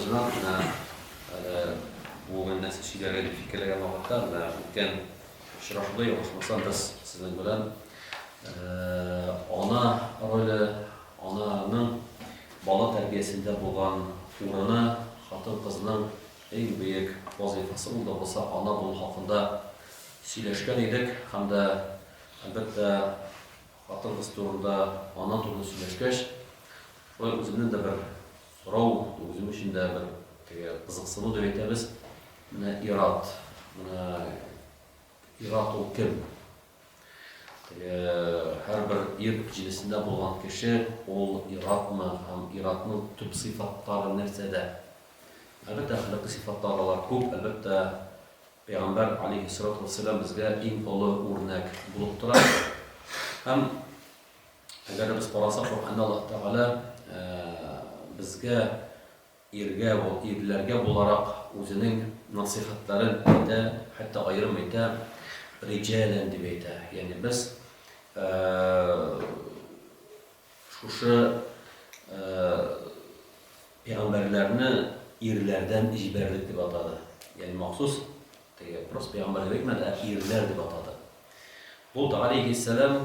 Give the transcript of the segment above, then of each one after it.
Özünden bu الناس şeylerle fikirlerine baktılar da mümkün şirahlı olmasından da sizin bilen ana rolü ananın bala terbiyesinde bulan uğruna hatın kızının en büyük vazifesi olsa ana bunun hakkında söyleşken idik. Hem de elbette hatın kız turunda ana turunu söyleşkeş. O özümün de bir soru, özüm için de bir kızıksını da öğretiriz. İrat, İrat o kim? Her bir ir cilisinde bulunan kişi, o İrat mı, hem İrat'ın tüm sıfatları nerede? Elbette ahlakı sıfatları var çok, elbette Peygamber aleyhissalatu vesselam bizge en ulu örnek bulup durar. Hem eğer biz parasak Kur'an'da Allah Teala bizge irlerge bularak özünün nasihatlerin ede, hatta ayrım ede, ricalen dibeyde. Yani biz şu peygamberlerini irlerden ciberlik dib atadı. Yani mahsus prost peygamber demekmedi, irler dib atadı. Bu da aleyhisselam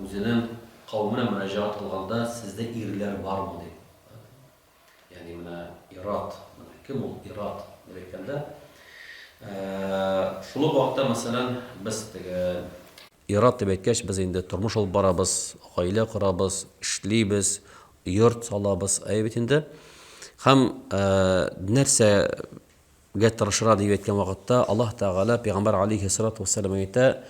özünün kavmine müracaat kılganda sizde irler var mı diye. Yani İrat, kim ol İrat derken şulu vaqtda mesela biz İrat deb aytgaч biz endi turmush olib boramiz, oila quramiz, ishlaymiz, yurt solamiz, aytindi. Ham narsaga tirishra deb aytgan vaqtda Alloh taolo payg'ambar alayhissalatu vassalam aytadi,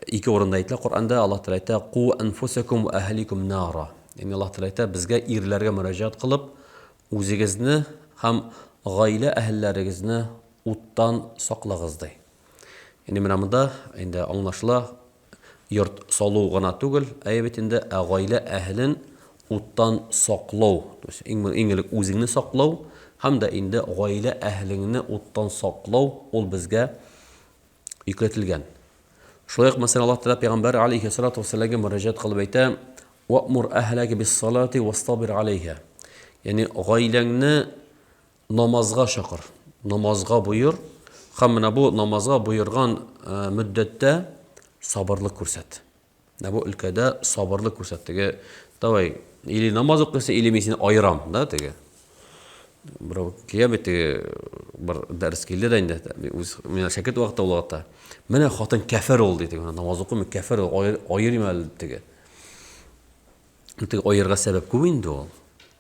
ikki o'rinda aytadi Qur'onda Alloh taolo aytadi: "Qu anfusakum va ahlikum nara." Yani Allah Teala aytadi bizga erlarga murojaat qilib, o'zingizni ham oila ahllaringizni o'tdan saqlag'iz deydi. Yani mana bunda endi anlaşıla yurt soluv gana tugul, ayetinde oila ahlin o'tdan saqlov, inglik o'zingni saqlov hamda endi oila ahlingni o'tdan saqlov ol bizga yuklatilgan. Shunday mesela Allah Teala payg'ambar alayhissalatu vassalamga murojaat qilib aytadi: "Wa'mur ahlaka bis-salati wastabir 'alayha." Yani oilangni namazga chaqir, namazga buyur. Hamma bu namazga buyurgan muddatda sabrlik ko'rsat. Bu ülkede sabrlik ko'rsatdigi. Davay, ili namoz o'qisa, ili men seni ayram, da tege. Birov kiyameti bir dars keldi da endi. Men shakit vaqtda uloqda. Mana xotin kafir oldi dedi. Namoz o'qimay kafir ayirmal tege. Ayırga sebep ko'p endi o.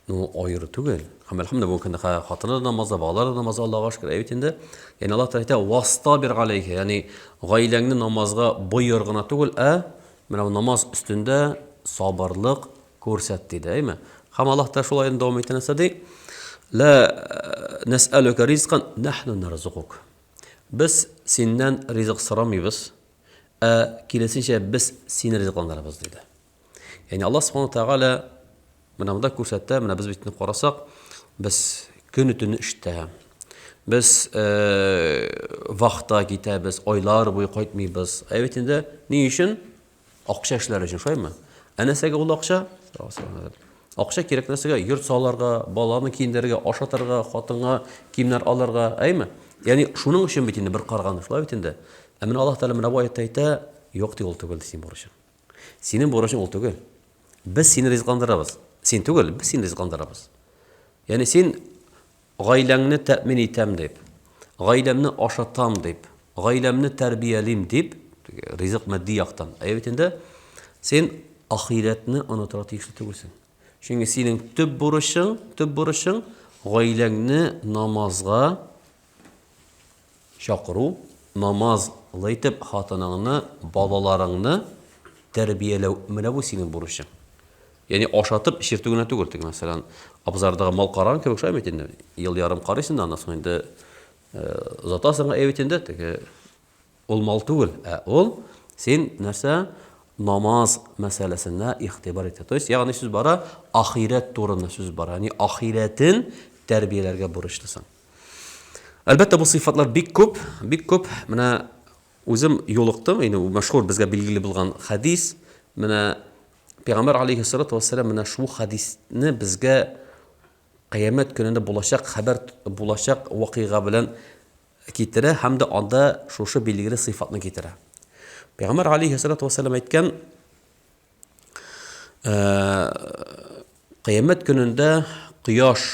No ayırı tugul. Alhamdulillah bu kunda xotini namozda, bog'lar namozda Allohga shukr aytindi. Yani Allah taolo aytadi: "Vastabir alayha." Yani oilangni namozga buyurg'ina tugul, mana bu namoz ustida sabrlik ko'rsat dedi, aymi? Ham Alloh taolo shulay davom etadi: "La nas'aluka rizqan, nahnu narzuquk." Biz sendan rizq so'ramaymiz, kelasincha biz seni rizqlantiramiz dedi. Yani Allah subhanahu wa ta'ala mana bunda ko'rsatdi, mana biz bitni qarasak, biz kun-tuni ishda, biz vaqtda ketamiz, oylar bo'yi qaytmaymiz. Aytindi, ne uchun? Aqsha ishlar uchun, shuymi? Anasaga ul aqsha, aqsha kerak narsaga, yurt solarga, bolalarni kiyimlariga, oshatarga, xotinga kiyimlar olarga, aymi? Yani shuning uchun bitindi bir qarg'an, shulay bitindi. Ammo Alloh taolo mana bu oyatda aytadi, yo'q deb ol tugul sen borishing. Sening borishing ol tugul. Biz seni rizqlantiramiz. Sen tugul, biz seni rizqlantiramiz. Yani sen oilangni ta'min etam deb, oilamni oshatam deb, oilamni tarbiyalim deb, rizq moddiy yoqdan. Aytindi, sen oxiratni unutira tegishli tugulsan. Chunki sening tub burishing oilangni namozga chaqiruv, namoz aytib xotiningni, bolalaringni tarbiyalav, mana bu sening burishing. Yani oshatib ishirtugina tugul. Masalan, abzardagi mol qaran ko'p o'xshaymi endi. Yil yarim qaraysan, undan so'ng endi uzatasың aytindi, ol mol tugul. Ol sen narsa namoz masalasida ixtibor etadi. To есть, ya'ni siz bara axirat to'g'risida siz bara, ya'ni axiratin tarbiyalarga burishlisan. Albatta bu sifatlar bik ko'p. Mana o'zim yo'liqdim, ya'ni u mashhur bizga belgili bo'lgan hadis, mana Peygamber aleyhissalatu vesselam mana shu hadisni bizga qiyomat kunida bo'lajak xabar bo'lajak voqea bilan keltira hamda onda shusha belgili sifatni keltira. Payg'ambar alayhissalatu vassalam aytgan, qiyomat kunida quyosh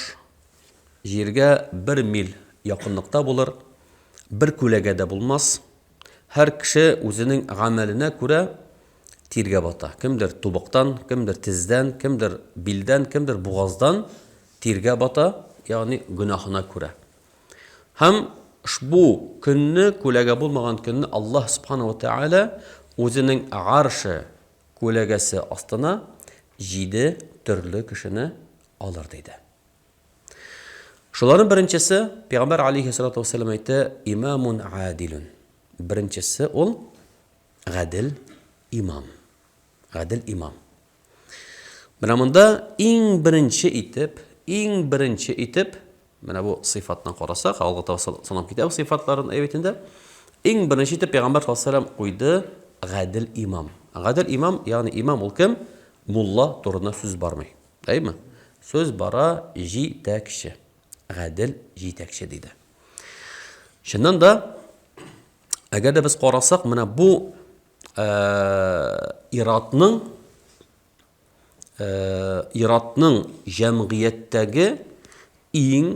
yerga 1 mil yaqinlikda bo'lar, bir ko'lagada bo'lmas. Har kishi o'zining amaline ko'ra terga bota. Kimdir tuboqdan, kimdir tizdan, kimdir bildan, kimdir bo'g'ozdan terga bota, ya'ni gunohina ko'ra. Ham ushbu kunni ko'laga bo'lmagan kunni Alloh subhanahu va taolo o'zining arshi ko'lagasi ostına 7 turli kishini olar deydi. Shularning birinchisi Payg'ambar alayhissalatu vassalam aytdi, imamun adilun. Birinchisi ol adil imam. Adil imam. Mana bunda eng birinchi etib mana bu sifatdan qarasak, Alloh taolo kitob sifatlarining ayetida eng birinchi etib Payg'ambar sollallohu alayhi vasallam qo'ydi adil imam. Adil imam ya'ni imam ol kim? Mulla turuna so'z barmay. Deymi? So'z bara jitakshi. Adil jitakshi deydi. Shundan da agarda biz qarasak mana bu iratning jamiyatdagi eng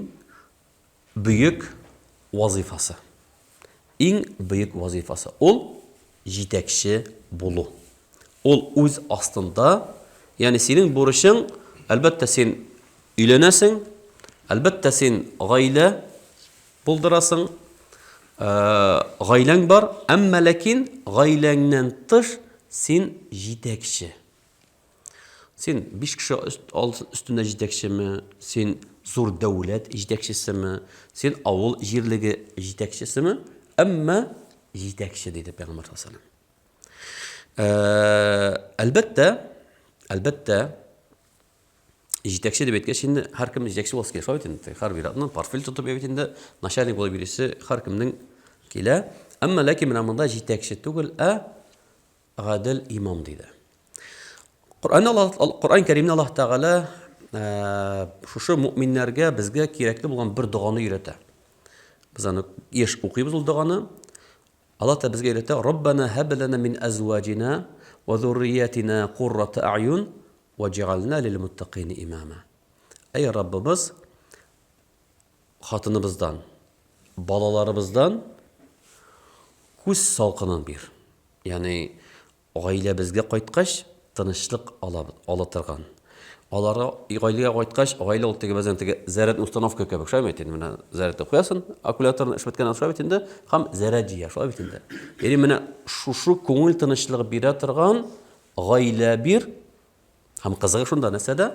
buyuk vazifasi. Eng buyuk vazifasi ol jitakshi bo'lu. Ol o'z ostida, ya'ni sening burishing albatta sen uylanasan, albatta sen oila buldurasın, g'oylang bor, ammo lekin g'oylangdan tish sen jitakshi. Sen 5 kishi ustunda jitakshimi, sen zo'r davlat jitakchisimi, sen avul yerligi jitakchisimi, ammo jitakshi dedi Payg'ambar sollallohu alayhi vasallam. Albatta jitakchi deb aytgach, endi har kim jitakchi bo'lsa kerak, endi har birini portfel tutib endi начальник bo'lib yurisi har kimning kela. Ammo lekin mana bunda jitakchi tugul adil imom deydi. Qur'on Karimda Alloh taolo shu mu'minlarga bizga kerakli bo'lgan bir duoni yuratadi. Biz uni yesh o'qiymiz ul duoni. Allah taolo bizga aytadi: "Robbana hab lana min azwajina va zurriyatina qurrata a'yun vaj'alna lil muttaqina imama." Ey Rabbimiz, xotinimizdan, bolalarimizdan ko'z salqinin ber. Ya'ni oila bizga qaytqach tinchlik olatirgan. Olara oilaga qaytqach, oila o'rtaga ba'zan zarat ustanovka kabi o'xshamaydi. Mana zaratni qo'yasan, akkumulyatorni ishlatgan o'xshamaydi, ham zaradiya o'xshamaydi. Ya'ni mana shu ko'ngil tinchligi bera turgan oila bir ham qizig'i shunda nasada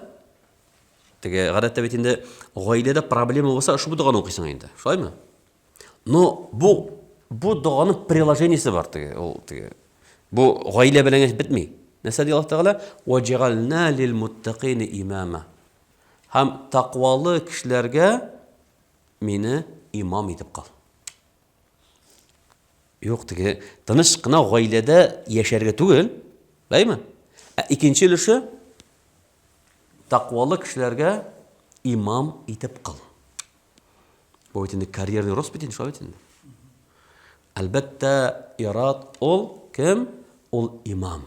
g'adatda aytganda oilada problema bo'lsa, shu duoni o'qiysan endi. Shundaymi? No, bu duoning приложениесі bor Bu oila bilan bitmaydi. Nasıl diyor Allah Teala? وَجَعَلْنَا لِلْمُتَّقِينَ imama. Ham taqvalı kişilerge meni imam etip qal. Yo'q dege, tinchgina oilada yasharga tugul, deymi? Ikkinchi ulushi taqvalı kişilerge imam etip qal. Bu endi karyerni rost bitin shu endi. Albatta irat ol kim? Ol imam.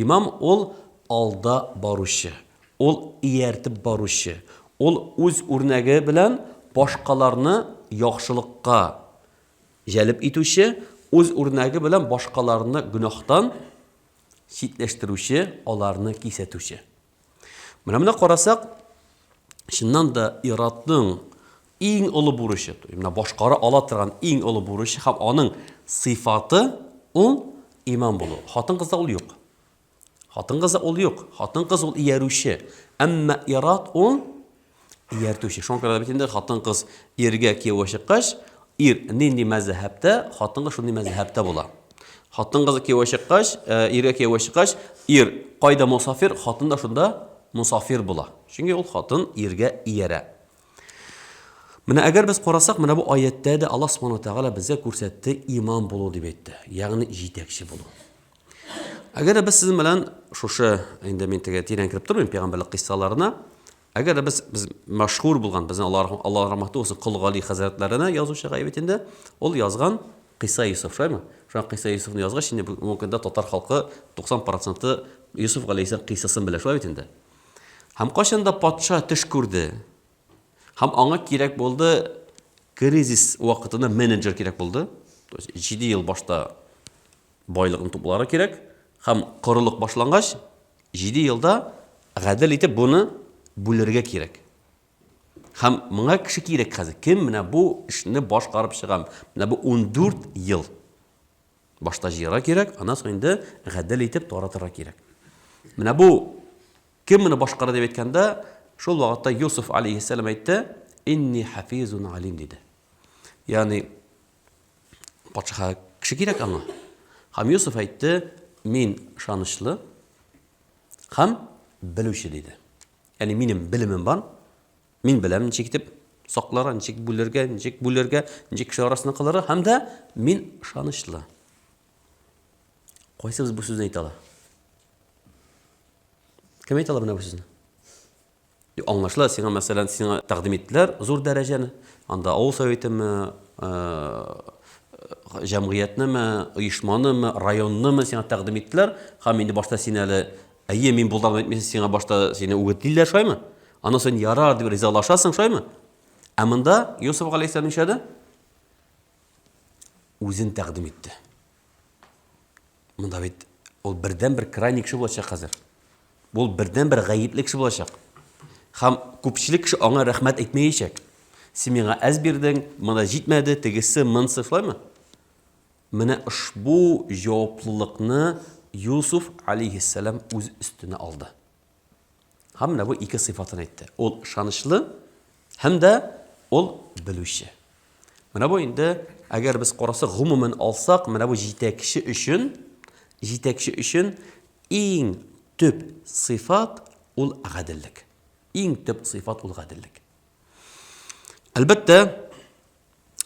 İmam ol alda barışı, ol iyertib barışı, ol o'z o'rnagi bilan boshqalarni yaxshilikqa jalb etuvchi, o'z o'rnagi bilan boshqalarni gunohdan chetlashtiruvchi, ularni kesatuvchi. Mana qarasak, shundan da iratning eng uli bo'lishi, mana boshqara ola turgan eng uli bo'lishi ham uning sifati ol imam bo'lu. Xotin qizda ul yo'q. Xotin qiz ol yo'q. Xotin qiz ol iyaruvchi. Ammo irat ol iyartuvchi. Shunga aytganda xotin qiz erga kiyoshiqqach, nindi mazhabda, xotin qiz shunday mazhabda bo'ladi. Xotin qiz kiyoshiqqach, erga kiyoshiqqach, qoida musafir, xotin da shunda musafir bo'ladi. Chunki ul xotin erga iyara. Mana agar biz qarasak, mana bu oyatda Alloh subhanahu va taolo bizga ko'rsatdi imom bo'lu deb aytdi. Ya'ni yetakchi bo'lu. Agar biz sizin bilan shusha endi men teran kirib turibman payg'ambarlik qissalarına. Agar biz mashhur bo'lgan bizning Alloh rahmati olsun Qul G'ali hazratlarini yozuvchi g'aybatida ol yozgan Qissa Yusuf shaymi? Shu Qissa Yusufni yozgan şimdi mumkinda tatar xalqi 90% Yusuf alayhisalom qissasini bilar shu aytindi. Ham qachonda podsho tish ko'rdi, ham anga kerak bo'ldi krizis vaqtida menejer kerak bo'ldi. 7 yil boshda boylikni to'plari kerak, ham quriliq boshlangach 7 yilda g'adil etib buni bularga kerak. Ham menga kishi kerak hozir. Kim mana bu ishni boshqarib chiqam? Mana bu 14 yil boshda jira kerak, ana so'ngda g'adil etib to'ratira kerak. Mana bu kim buni boshqaradi deb aytganda, shul vaqtda Yusuf alayhisalom aytdi, "Inni hafizun alim" dedi. Ya'ni podshoh kishi kerak anga. Ham Yusuf aytdi, "Men ishonishli, ham biluvchi" dedi. Ya'ni mening bilimim bor. Men bilaman nechik deb soqlar, nechik bularga, nechik kishi orasini qilar, hamda men ishonishli. Qo'ysa biz bu so'zni aytala. Kim aytala buni bu so'zni? Anlaşılan senga masalan senga taqdim etdilar zo'r darajani. Anda avul sovetimi, jamg'iyatnimi, uyushmanimi, rayonnimi senga taqdim etdilar. Ham endi boshda seni hali ayye men bo'ldim aytmaysan, senga boshda seni o'g'itdilar shaymi? Ana sen yarar deb rizolashasan shaymi? Amanda Yusuf alayhisalom nishadi? O'zini taqdim etdi. Bunda bit ol birdan bir kraynik kishi bo'lacaq hozir. Bu birdan bir g'ayiblik kishi bo'lacaq. Ham ko'pchilik kishi anga rahmat aytmayacak. Sen menga az berding, mana yetmadi, tegisi minsi shaymi? Mana ushbu javoblilikni Yusuf alayhissalom o'z ustuna oldi. Hamda bu ikki sifatini aytdi. Ol ishonishli hamda ol biluvchi. Mana bu endi agar biz qarasak umuman olsak, mana bu yetakchi uchun eng tub sifat ol adillik. Eng tub sifat ol adillik. Albatta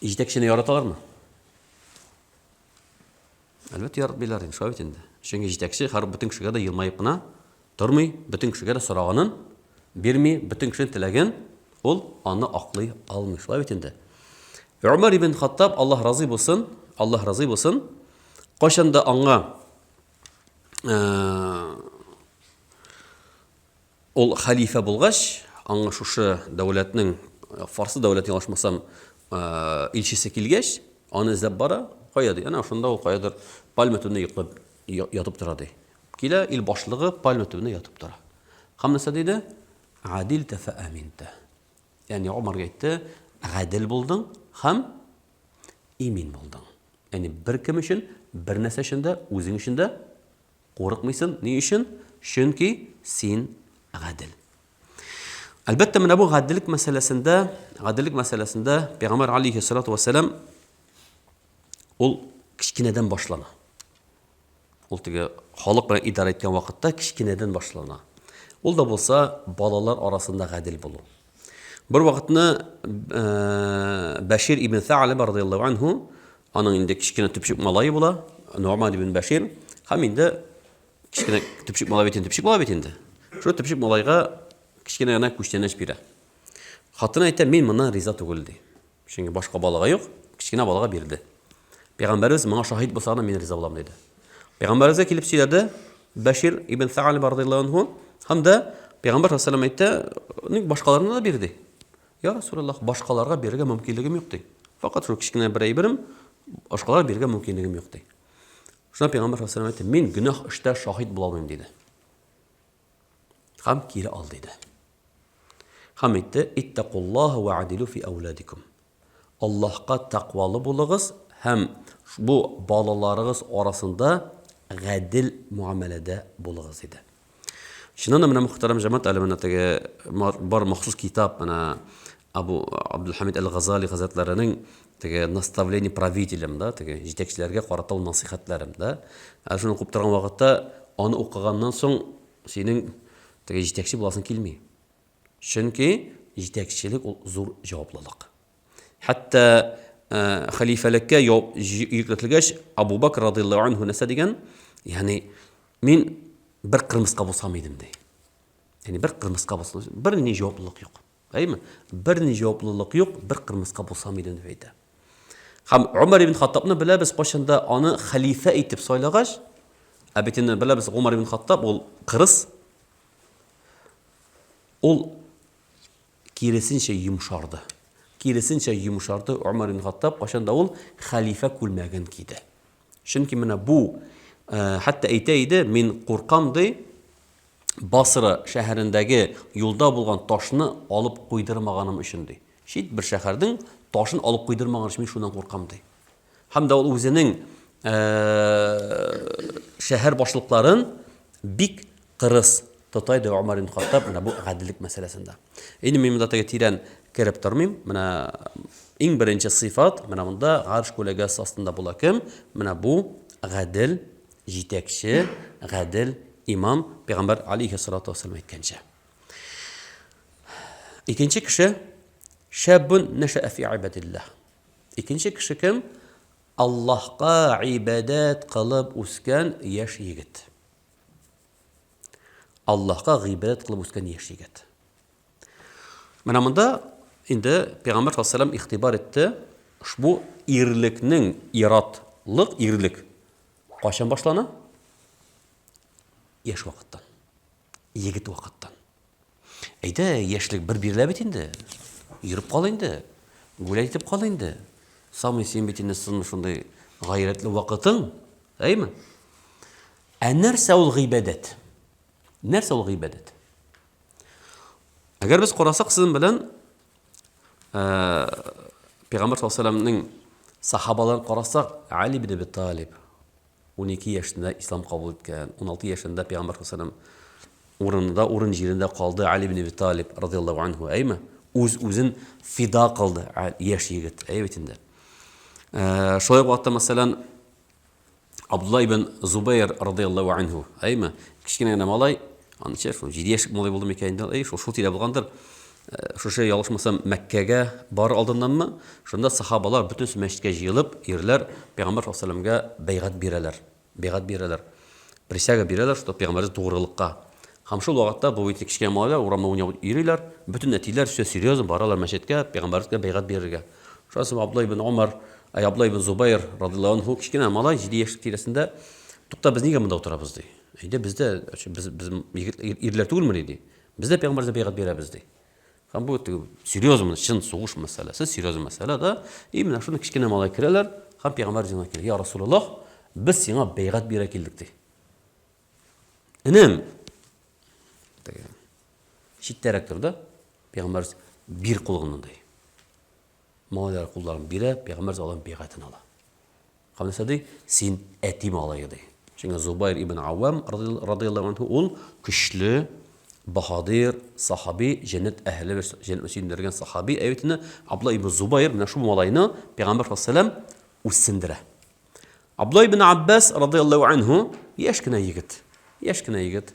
yetakchini yaratalarmi? Albatta yaratmaylar endi, shoyat endi. Shunga yetakchi har butun kishiga da yilmayibna turmay, butun kishiga da so'rag'inin bermay, butun kishining tilagin ol onni oqlay olmay, shoyat endi. Umar ibn Xattob Alloh rozi bo'lsin, qachonda anga ol xalifa bo'lg'ach, anga shu davlatning Farsi davlatiga olishmasam elchisi kelgach, uni izlab bora qo'yadi. Ana shunda u qo'yadir palma tunda yotib turadi. Kela il boshlig'i palma tunda yotib turadi. Hamnasa dedi, "Adilta fa aminta." Ya'ni Umarga aytdi, "Adil bo'lding, ham emin bo'lding." Ya'ni bir kim uchun bir narsa shunda o'zing uchunda qo'rqmaysan. Ne uchun? Chunki sen adil. Albatta mana bu adillik masalasida Payg'ambar alayhisolatu vasallam ol kichkinadan boshlana. O'ltiga xalq bilan idora etgan vaqtda kichkinadan boshlana. Ul da bo'lsa bolalar orasida adil bo'lu. Bir vaqtni Bashir ibn Sa'lab radhiyallohu anhu aning indi kichkina tupshik malayi bo'la, Nu'man ibn Bashir ham indi kichkina tupshik malayi endi. Shu tupshik malayga kichkina yana kuchtanesh bera. Xotin aytdi, "Men bundan rizo tug'ildi." Chunki boshqa bolaga yo'q, kichkina bolaga berdi. Payg'ambarimiz menga shohid bo'lsa, men rizo bo'laman dedi. Payg'ambarimizga kelib so'radi, Bashir ibn Sa'lab radhiyallohu anhu hamda Payg'ambar sollallohu alayhi vasallam aytdi, "Uning boshqalarına da berdi." "Ya Rasululloh, boshqalarga berga mumkinligim yo'q" dedi. Faqat shu kichkina birim boshqalarga berga mumkinligim yo'q dedi. Shunda Payg'ambar sollallohu alayhi vasallam aytdi, "Men gunoh ishda shohid bo'la olmayman" dedi. Ham kira ol dedi. Ham aytdi, "Ittaqulloha va adilu fi avladikum." Allohga taqvoli bo'ling'iz, ham bu bolalaringiz orasida adil muomalada bo'ling'iz dedi. Shundan mana muhtaram jamoat alimatiga bor maxsus kitob mana Abu Abdulhamid al-G'azali hazratlarining tege nastavleni pravitelimda, tege yetakchilarga qarata nasihatlarimda, shuni o'qib turgan vaqtda uni o'qigandan so'ng sening tege yetakchi bo'lasing kelmay. Chunki yetakchilik zo'r javoblilik. Hatto xalifalikka yuklatilgach Abu Bakr radhiyallohu anhu nasa degan, ya'ni men bir qirmizqa bo'lsam edim deydi. Yani bir kırmızıqa bolsa, bir ne javoplılık yok. Aymi? Bir ne javoplılık yok, bir kırmızıqa bolsa mıydı deydi. Ham Umar ibn Hattab'ni bilamiz, qo'shanda onu xalifa etib saylag'ach, abetini bilamiz, Umar ibn Hattab ol qiris, ol kirisincha yumshardi. Kirisincha yumshardi Umar ibn Hattab, qo'shanda ol xalifa ko'lmagan kiydi. Chunki mana bu hatta aytaydi, men qo'rqamdi, Basra shahrindagi yo'lda bo'lgan toshni olib qo'ydirmaganim uchun deydi. Shit bir shaharning toshini olib qo'ydirmagan uchun men shundan qo'rqamdi. Hamda u o'zining shahar boshliqlarin bik qiris tutaydi Umar ibn Hattab mana bu adillik masalasida. Endi men bundataga tiran kirib turmayman. Mana eng birinchi sifat mana bunda arsh ko'lagasi ostida bo'lakim, mana bu adil yetakchi, adil imom payg'ambar alayhissalatu vassalam aytgancha. Ikkinchi kishi shabun nasha'a fi ibadillah. Ikkinchi kishi kim? Allohga ibodat qilib o'sgan yosh yigit. Allohga ibodat qilib o'sgan yosh yigit. Mana bunda endi payg'ambar sollallohu alayhi vasallam ixtibor etdi. Ushbu irlikning irodlik irlik qachon boshlanadi? Yaş vaqtdan. Yigit vaqtdan. Ayda yoshlik bir birlab endi. Yurib qol endi. Go'laytib qol endi. Samay sen betini sizning shunday g'ayratli vaqting, aymi? Narsa ul g'ibadat. Narsa ul g'ibadat. Agar biz qarasak sizin bilan payg'ambar sollallohu alayhi vasallamning sahobalarni qarasak, Ali ibn Abi Talib 12 yaşında İslam kabul etken, 16 yaşında Peygamber sallallahu aleyhi o'rin yerinde kaldı Ali ibn Abi Talib radıyallahu anhu, aymi? O'zin fida qildi yosh yigit, ayvetinde. Şoy vaqtda masalan Abdullah ibn Zubayr radıyallahu anhu, aymi? Kichkina malay, ancha 7 yoshlik malay bo'ldi ekan, ay shu tila bo'lgandir. Şu şey yalışmasam Mekke'ge bar aldığından şunda sahabalar bütün mescidge yığılıp yerler Peygamber sallallahu aleyhi ve sellem'ge beygat bireler. Beygat bireler. Prisyaga bireler şu Peygamber'e doğrulukka. Hamşul vaqtda bu bitik kişiye mağlar uğramda oynayıp yürüyorlar. Bütün netiler söz seriyoz baralar mescidge Peygamber'e beygat birirge. Şu asım Abdullah ibn Umar, Abdullah ibn Zubayr radıyallahu anhu kişkine malay 7 yaşlık tiresinde tukta biz niye bunda oturabız dey. Bizde bizim irler tuğul mu dedi. Bizde Peygamber'e beygat bireriz dey. Ham bu seriyoz mu? Şun soğuş meselesi, seriyoz mesele da. İmna şunu kichkina malay kireler. Ham Peygamber cana keldi. Ya Rasulullah, biz sana beygat bera keldik dey. Inim. Şitterek turdi. Peygamber bir qulğundan dey. Malaylar qulların biri Peygamber alan beygatını ala. Ham dedi, sen etim alayı dey. Çünkü Zubayr ibn Avvam radıyallahu anhu ol güçlü Bahadir, sahabi, cennet ehli ve cennet müslimlerden sahabi. Evetine Abdullah ibn Zubayr min şu malayını Peygamber sallallahu aleyhi ve sellem usindire. Abdullah ibn Abbas radıyallahu anhu yaşkına yigit. Yaşkına yigit.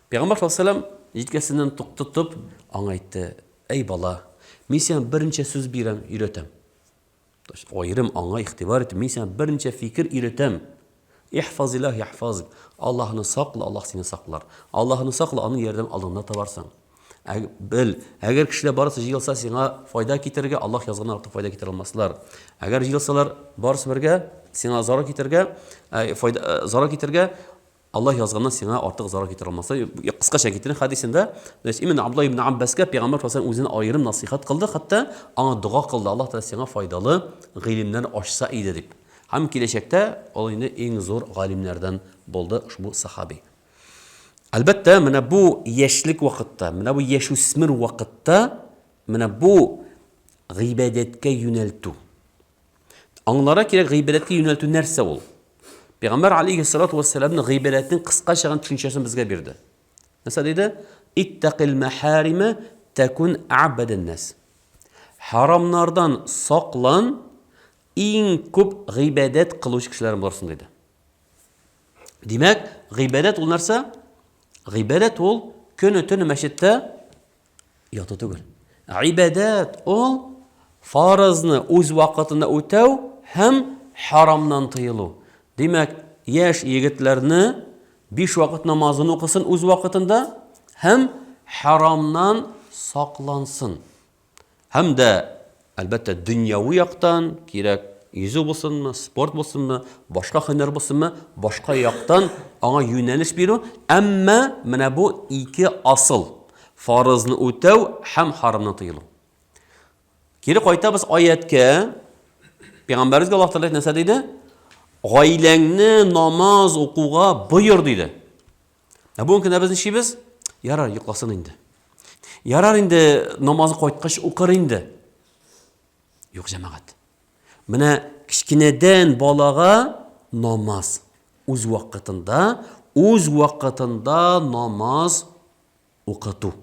Peygamber sallallahu aleyhi ve sellem yitkesinden tutup anaytdı. Ey bala, men sen birinchi söz berem, öğretem. Ayırım ana ihtibar et. Men sen birinchi fikir öğretem. İhfazillah yahfazık. Allah'ını sakla, Allah seni saklar. Allah'ını sakla, onun yerden alınına tabarsan. Bil, eğer kişiler barısı jıyılsa sana fayda getirge, Allah yazgına artık fayda getirilmezler. Eğer jıyılsalar barısı birge, sana zarar getirge, Allah yazgından sana artık zarar getirilmezler. Kıskaça getirin hadisinde, İmam Abdullah ibn Abbas'ga Peygamber Efendimiz özüne ayrım nasihat kıldı, hatta ana dua kıldı. Allah da sana faydalı ilimden aşsa iyi dedik. Hem gelecekte olayını en zor alimlerden buldu bu sahabi. Elbette mana bu yaşlık vakitte, mana bu yaş üsmür vakitte, mana bu gıybedetke yöneltü. Anlara ki gıybedetke yöneltü nerse ol. Peygamber aleyhissalatu vesselam'ın gıybedetin kısa şağın düşüncesini bizge birdi. Nasıl dedi? İttakil meharime tekun a'beden nas. Haramlardan saklan, en ko'p g'iybadat qiluvchi kishilar bo'lsin dedi. Demak, g'iybadat ol narsa, g'iybadat ol kuni tuni masjidda yotib tugul. Ibodat ol farzni o'z vaqtida o'tav ham haromdan tiyiluv. Demak, yosh yigitlarni 5 vaqt namozini o'qisin o'z vaqtida ham haramdan saqlansın. Hem de elbette dünyavi yaqtan, kerak yüzü bolsunmu, sport bolsunmu, başka hüner bolsunmu, başka yaqtan ana yöneliş biru. Amma mana bu iki asıl. Farizni o'tav ham haramdan tiyilib. Keri qaytamiz oyatga. Peygamberimiz Allah Teala nasa deydi? Oilangni namoz o'quga buyur deydi. Bu kunda biz ishimiz yarar yiqlasin endi. Yarar endi namozni qaytqach o'qir endi. Yo'q jamoat. Mana kichkinadan bolaga namoz o'z vaqtida namoz o'qituv.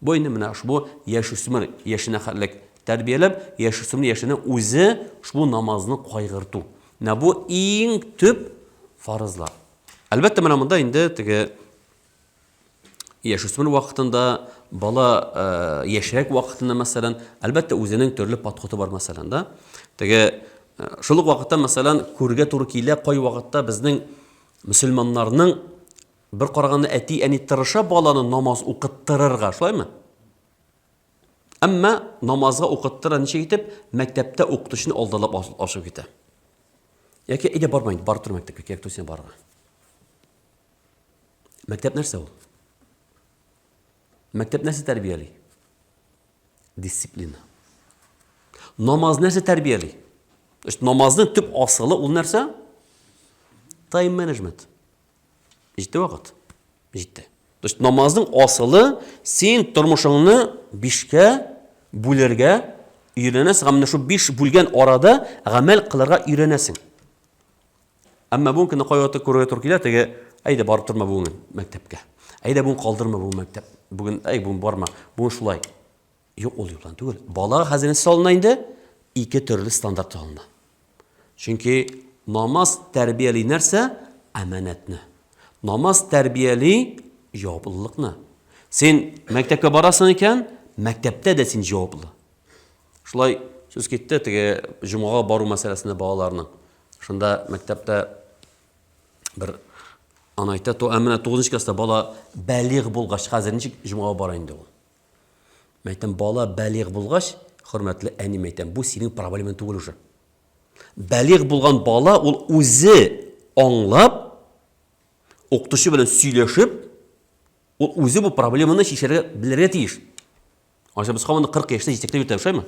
Bu endi mana ushbu yosh o'smir yoshini halik tarbiyalab, yosh o'smir yoshini o'zi ushbu namozni qayg'irtuv. Bu eng tüp farzlar. Albatta mana bunda endi tege yosh o'smir vaqtida bola yashak vaqtida masalan albatta o'zining turli podxoti bor masalanda. Tege shul vaqtda masalan ko'rga to'g'ri keladi, qo'y vaqtda bizning musulmonlarning bir qaraganda ani tirisha bolani namoz o'qittirarga, shulaymi? Amma namozga o'qittiranicha ketib, maktabda o'qitishni oldilab oshib ketadi. Yoki ida bormaydi, borib tur maktabga, kerak bo'lsa borga. Maktab narsa u? Maktab narsa tarbiyali? Disiplina. Namoz narsa tarbiyali? İşte namazning tüp asılı u narsa time management. Ciddi vaqt. Ciddi. İşte namazning asılı sen turmushingni 5ga bo'larga öğrenesin. Hamda shu 5 bo'lgan orada amal qilarga öğrenesin. Amma bu kunda qo'yotib ko'rga to'g'ri keladi, ayda borib turma bugun maktabga. Ayda buni qoldirma bu maktab. Bugun buni borma. Bu shulay. Yo'q oluyor plan tugul. Bola xazinasi solinaydi, iki turli standart solinadi. Chunki namoz tarbiyali narsa amanatni. Namoz tarbiyali javoblilikni. Sen maktabga borasan ekan, maktabda da sen javobli. Shulay so'z ketdi, tege jumaga boruv masalasini bolalarning. Shunda maktabda bir ana aytdi, to amana 9-klassda bola baligh bo'lgach, hozirchi jumaga borayin dedi. Aytdim, bola baligh bo'lgach, hurmatli ani aytdim, bu sening problemang tugul o'sha. Baligh bo'lgan bola ul o'zi anglab, o'qitishi bilan suylashib, ul o'zi bu problemani shishirga bilirga tegish. O'sha biz hamon 40 yoshda yetaklab yuribmiz, shaymi?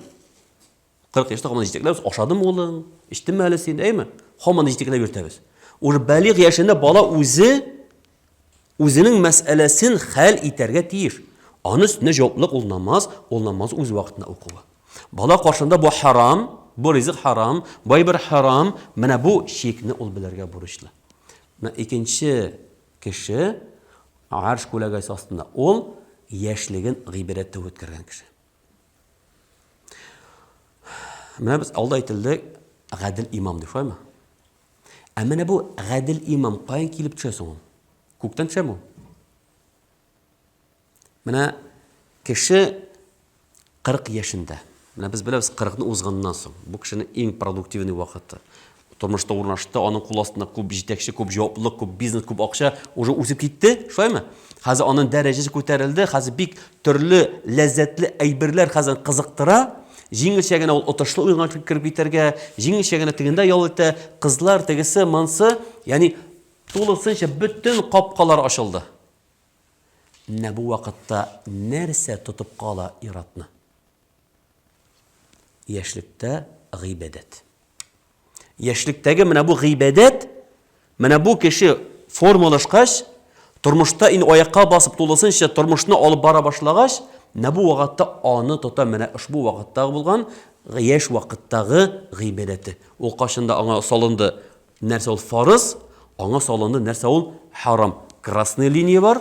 40 yoshda hamon yetaklab, oshadimi o'g'lim? Eshitdingmi hali sen, aymi? Hamon yetaklab yuribmiz. O'sha baligh yoshida bola o'zining mas'alasini hal etarga tegish. Onun üstüne cevaplık ol namaz öz vaktinde okuva. Bala karşında bu haram, bu rizq haram, bu bir haram, mana bu şeklini ol bilerge buruşlu. İkinci kişi, arş ko'lagasi ostida ol, yaşligin g'iybatda o'tkazgan kishi. Mana biz oldi aytildi, g'adil imom deb qo'yma. Mana bu g'adil imom qayin kelib tushadi? Ko'kdan tushadimi? Mana kishi 40 yaşında. Mana biz bilamiz 40 ni o'zgandan so'ng bu kishining eng produktivniy vaqti. Turmushda o'rnashdi, onun qo'l ostida ko'p yetakchi, ko'p javoblik, ko'p biznes, ko'p o'qsha, o'sha o'sib ketdi, shuymi? Hozir onun darajasi ko'tarildi, hozir bek turli lazzatli aybirlar hozir qiziqtira, jingilchagina o'tishli o'yinga kirib ketarga, jingilchagina tiganda yo'lda qizlar tegisi mansi, ya'ni to'liqsincha butun qopqalar ochildi. Bu vaqtda narsa tutib qola iratni? Yoshlikda g'iybadat. Yoshlikdagi mana bu g'iybadat, mana bu kishi formalashqach, turmushda in oyoqqa bosib to'liqsincha turmushni olib bora boshlagach, bu vaqtda oni tota mana ushbu vaqtda bo'lgan yosh vaqtdagi g'iybatati. U qoshinda anga solindi narsa ol farz, anga solindi narsa ol harom. Krasniy liniya bor.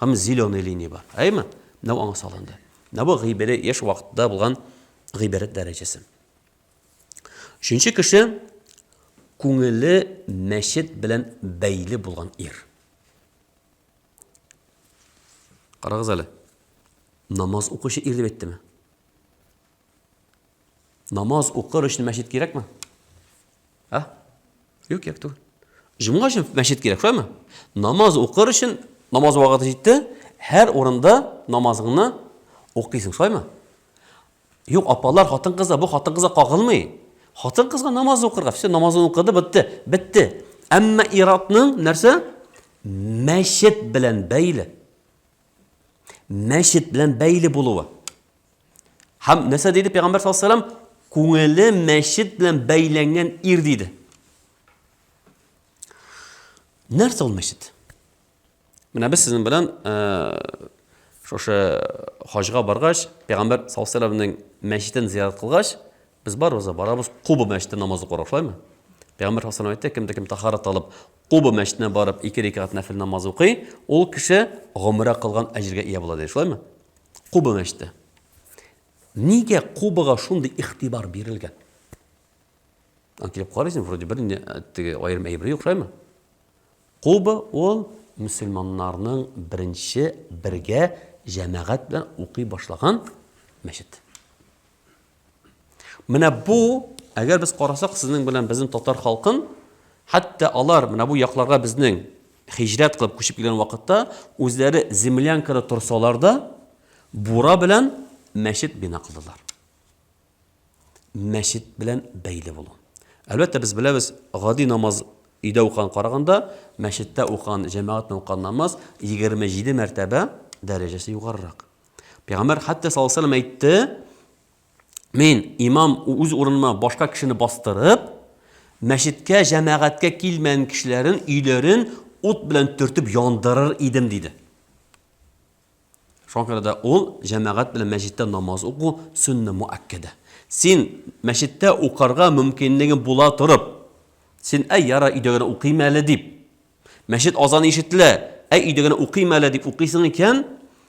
Ham ziloniy liniya bor. Aymi? Bu anga solindi. Bu g'iybat yosh vaqtda bo'lgan g'iybat darajasi. Uchinchi kishi ko'ngili masjid bilan bayli bo'lgan er. Qarag'iz hali. Namoz o'qishi er deb aytdimi? Namoz o'qir uchun masjid kerakmi? Ha? Yo'q, kerak. Jumu'a uchun masjid kerak, shuymi? Namoz o'qir uchun namoz vaqti yetdi, her oranda namazını okuysun, şoyma? Yok, apalar, hatın kızla, bu hatın kızla kakılmay. Hatın kızga namaz okurga, işte namazını okudu, bitti. Amma iratның nerse? Meşit bilen beyli. Meşit bilen beyli buluva. Ham nese dedi Peygamber sallallahu aleyhi ve sellem? Ko'ngli meşit bilen beylengen ir deydi. Nerse ol meşit? Mana biz sizin bilen şoşa hajga bargaç, Peygamber sallallahu aleyhi ve sellem'nin meşitini ziyaret kılgaç, biz barabız Quba meşitinde namazı qo'raq, şoyma? Peygamber sallallahu aleyhi ve sellem aytdi, kim taharat alıp Quba meşitine barıp 2 rekat nafil namaz o'qiy, ol kishi umra qilgan ajrga ega bo'ladi, şoyma? Quba meşiti. Nega Qubaga shunday ixtibar berilgan? Kelib qaraysan, vроде bir ayrim aybi yo'q, şoyma? Quba ol musulmonlarning birinchi birga jamoat bilan o'qiy boshlagan masjid. Mana bu agar biz qarasak sizning bilan bizning totar xalqin, hatto ular mana bu yoqlarga bizning hijrat qilib ko'chib kelgan vaqtda o'zlari zemlyankada tursalarda bura bilan masjid bina qildilar. Masjid bilan bayli bo'ldi. Albatta biz bilamiz, g'odiy namoz uyda o'qigan qaraganda, masjidda o'qigan, jamoatda o'qigan namoz 27 martaba darajasi yuqoriroq. Payg'ambar hatto sallallohu alayhi vasallam aytdi, men imom o'z o'rnima boshqa kishini bostirib, masjidga, jamoatga kelmagan kishilarning uylarini o't bilan turtib yondirar edim dedi. Şonkada ol jamoat bilan masjidda namoz o'qu sunna muakkada. Sen masjidda o'qarga mumkinligi bo'la turib, sen ay yara uyda o'qiymali deb, masjid azon eshitila, ay uyda o'qiymali deb o'qiysan ekan,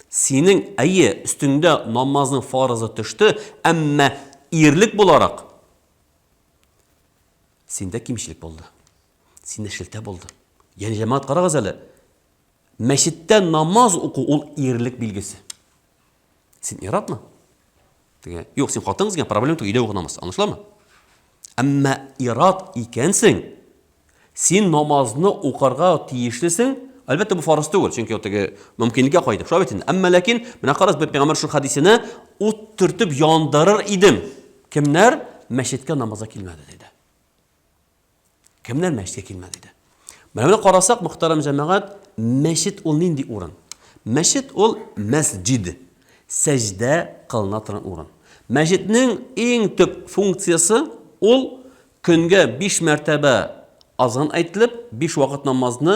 sening ayi üstünde namazning farızı tushdi, amma erlik bo'laroq senda kimchilik bo'ldi. Senda shilta bo'ldi. Ya'ni jamoat qarag'azali. Masjidda namoz o'qu ol erlik belgisi. Sen eratmi? Yo'q, sen xotingizga problem yo'q, uyda o'qinamiz. Anlaşılamı? Amma irat ekansan, sen namozni o'qarga tiyishlisan. Albatta bu farz değil, çünkü o'tagi mumkinlikka qo'ydi. Shu aytdim. Amma lakin mana qaras Peygamber shu hadisini o't turtib yondirar edim. Kimlar masjidga namozga kelmadi dedi. Kimlar masjidga kelmadi dedi. Mana qarasak muhtaram jamoat, masjid ol nindi o'rin. Masjid ol masjid. Sajda qilinadigan o'rin. Masjidning eng top funksiyasi ol kunga 5 martaba azon aytilib, 5 vaqt namozni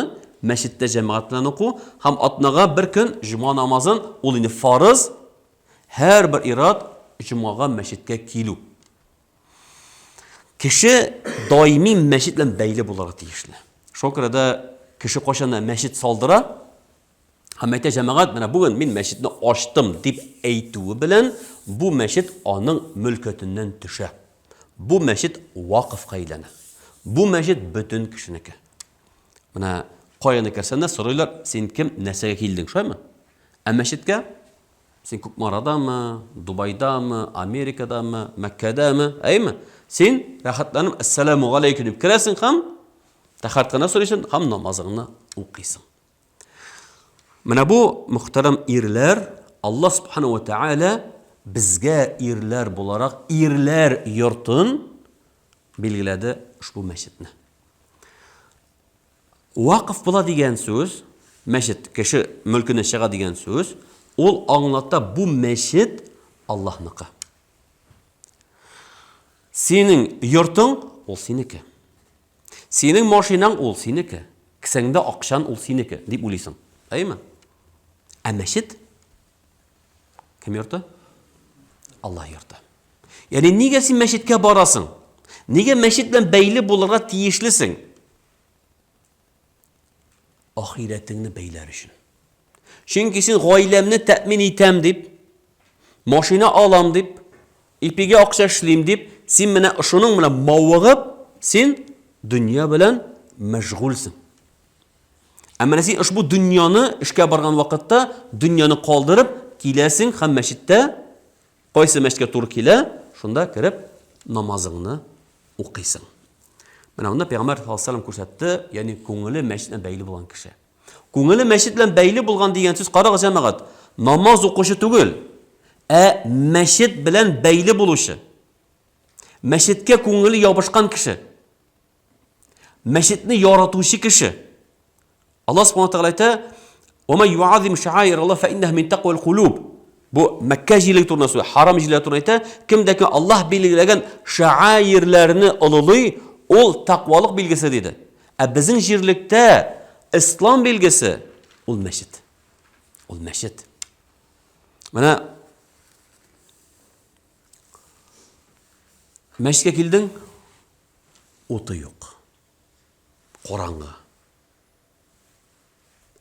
masjidda jamoat bilan o'qu, ham atnaga bir kun juma namozin o'lini farz, har bir irod jumaga masjidga kelu. Kishi doimiy masjid bilan bayli bo'larga tegishli. Shokrada kishi qo'shanda masjid soldira, hamma jamoat mana bugun men masjidni ochdim deb aytuvi bilan bu masjid onun mulkatidan tusha. Bu masjid vaqfga aylanadi. Bu masjid butun kishiniki. Mana qo'yini kirsanda so'raylar, sen kim, narsaga kelding, shoymi? Masjidga sen Ko'kmaradami, Dubaydami, Amerikadami, Makkadami, aymi? Sen rahatlanib assalomu alaykum deb kirasan ham, tahartqana so'raysan, ham namozingni o'qiysan. Mana bu muhtaram erlar, Alloh subhanahu va taolo bizga erlar bo'laroq erlar yurtin belgiladi ushbu masjidni. Vaqf bo'ladigan so'z, masjid kishi mulkini sig'adigan so'z, ol anglatda bu masjid Allohniki. Sening yurting ol seniki. Sening mashinang ol seniki. Kisangda oqshan ol seniki deb o'ylaysan. Aymi? Masjid kim yurti? Allah yurti. Ya'ni nega sen masjidga borasan? Nega masjid bilan bayli bo'larga tiyishlisan? Ahiretingni beyler için. Çünkü sen g'oilamni ta'min etam deb, mashina olam deb, ipiga oqsha ishlayim deb, sen mana shuning bilan mavg'ib, sen dunyo bilan mashg'ulsan. Amma sen ushbu dunyoni ishga borgan vaqtda dunyoni qoldirib kelasin ham masjidda, qaysi masjidga to'g'ri kela, shunda kirib namozingni o'qiysan. Mana bunda Peygamber sallallohu alayhi vasallam ko'rsatdi, ya'ni ko'ngli masjidga bayli bo'lgan kishi. Күңеле мәчет белән бәйле булган дигән сүз карагыз җәмәгать. Намаз укучы түгел, мәчет белән бәйле булучы. Мәчеткә күңеле ябышкан кеше. Мәчетне яратучы кеше. Allah subhanahu wa ta'ala ayta: "Wa man yu'azzim sha'air Allah fa innaha min taqwal qulub." Bu Мәккә җилек турында сүз, харам җилек турында әйтә, кемдә ки Аллаһ билгеләгән шааирләрне олылый, ул тақвалык билгесе диде. Безнең җирлектә ислам билгесе ул мәчет. Ул мәчет. Менә мәчеткә килдең, уты юк. Караңгы.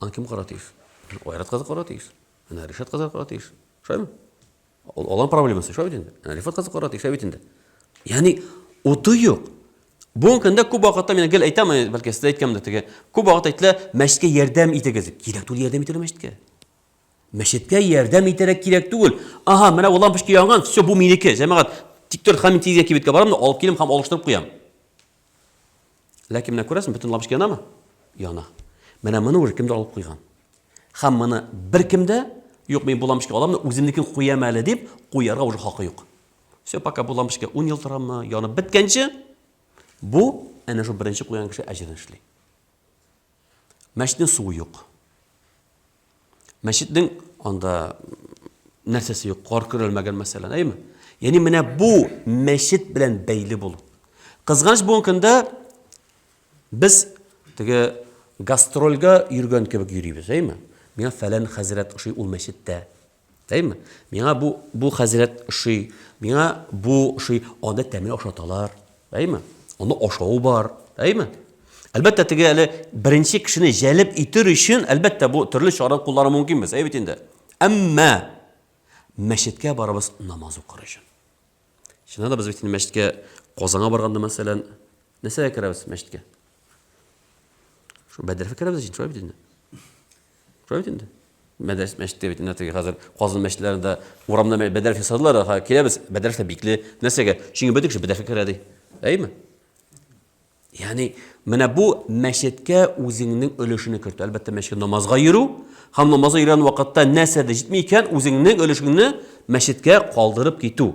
Аны кем каратыйш? Айрат кызы каратыйш. Менә Ришат кызы каратыйш. Шаймы? Алан проблемасы шо бит инде. Рифат кызы каратыйш бит инде. Ягъни уты юк. Бу көндә күп вакытта мен гел әйтәм, бәлки сез әйткән теге. Күп вакыт әйтелә, мәчеткә ярдәм итегез. Кирәк түгел ярдәм итәргә мәчеткә. Мәчеткә ярдәм итәргә кирәк түгел. Аха, менә ул лампочка янган, все бу минеке. Җәмәгать, тиктор һәм тизгә кибеткә барам да алып килем һәм алыштырып куям. Ләкин менә күрәсең, бөтен лампочка янамы? Яна. Менә моны уже кемдер алып куйган. Һәм моны беркемдә юк, мен бу лампочка алам, үземнекен куям әле дип, куярга уже хакы юк. Все, пока бу лампочка 10 ел торамы, янып беткәнче, бу әнә шу беренче куйган кеше әҗрен эшли. Мәчетнең суы юк. Мәчетнең анда нәрсәсе юк, кар күрелмәгән мәсәлән, әйме? Ягъни менә бу мәчет белән бәйле булу. Кызганыч бу көндә без теге гастрольгә йөргән кебек йөрибез, әйме? Миңа фәлән хәзрәт ошый ул мәчеттә. Әйме? Миңа бу хәзрәт ошый, миңа бу ошый, анда тәмин ашаталар, әйме? Аны ашау бар, әйме? Әлбәттә теге әле беренче кешене җәлеп итер өчен, әлбәттә бу төрле чара куллары мөмкин без, әйбит инде. Әмма мәчеткә барабыз намаз укыр өчен. Шунда без бит мәчеткә Казанга барганда мәсәлән, нәрсәгә керәбез мәчеткә? Шу Бәдәргә керәбез ич, шулай бит инде. Шулай бит инде. Мәдрәсә мәчеттә бит инде теге хәзер Казан мәчетләрендә урамда Бәдәргә садылар, киләбез, Бәдәргә бикле, нәрсәгә? Чөнки бөтен кеше Бәдәргә керә ди. Әйме? Ягъни менә бу мәчеткә үзеңнең өлешене кертү. Әлбәттә мәчеткә намазга йөрү, һәм намазга йөргән вакытта нәрсә дә җитми икән, үзеңнең өлешеңне мәчеткә калдырып китү.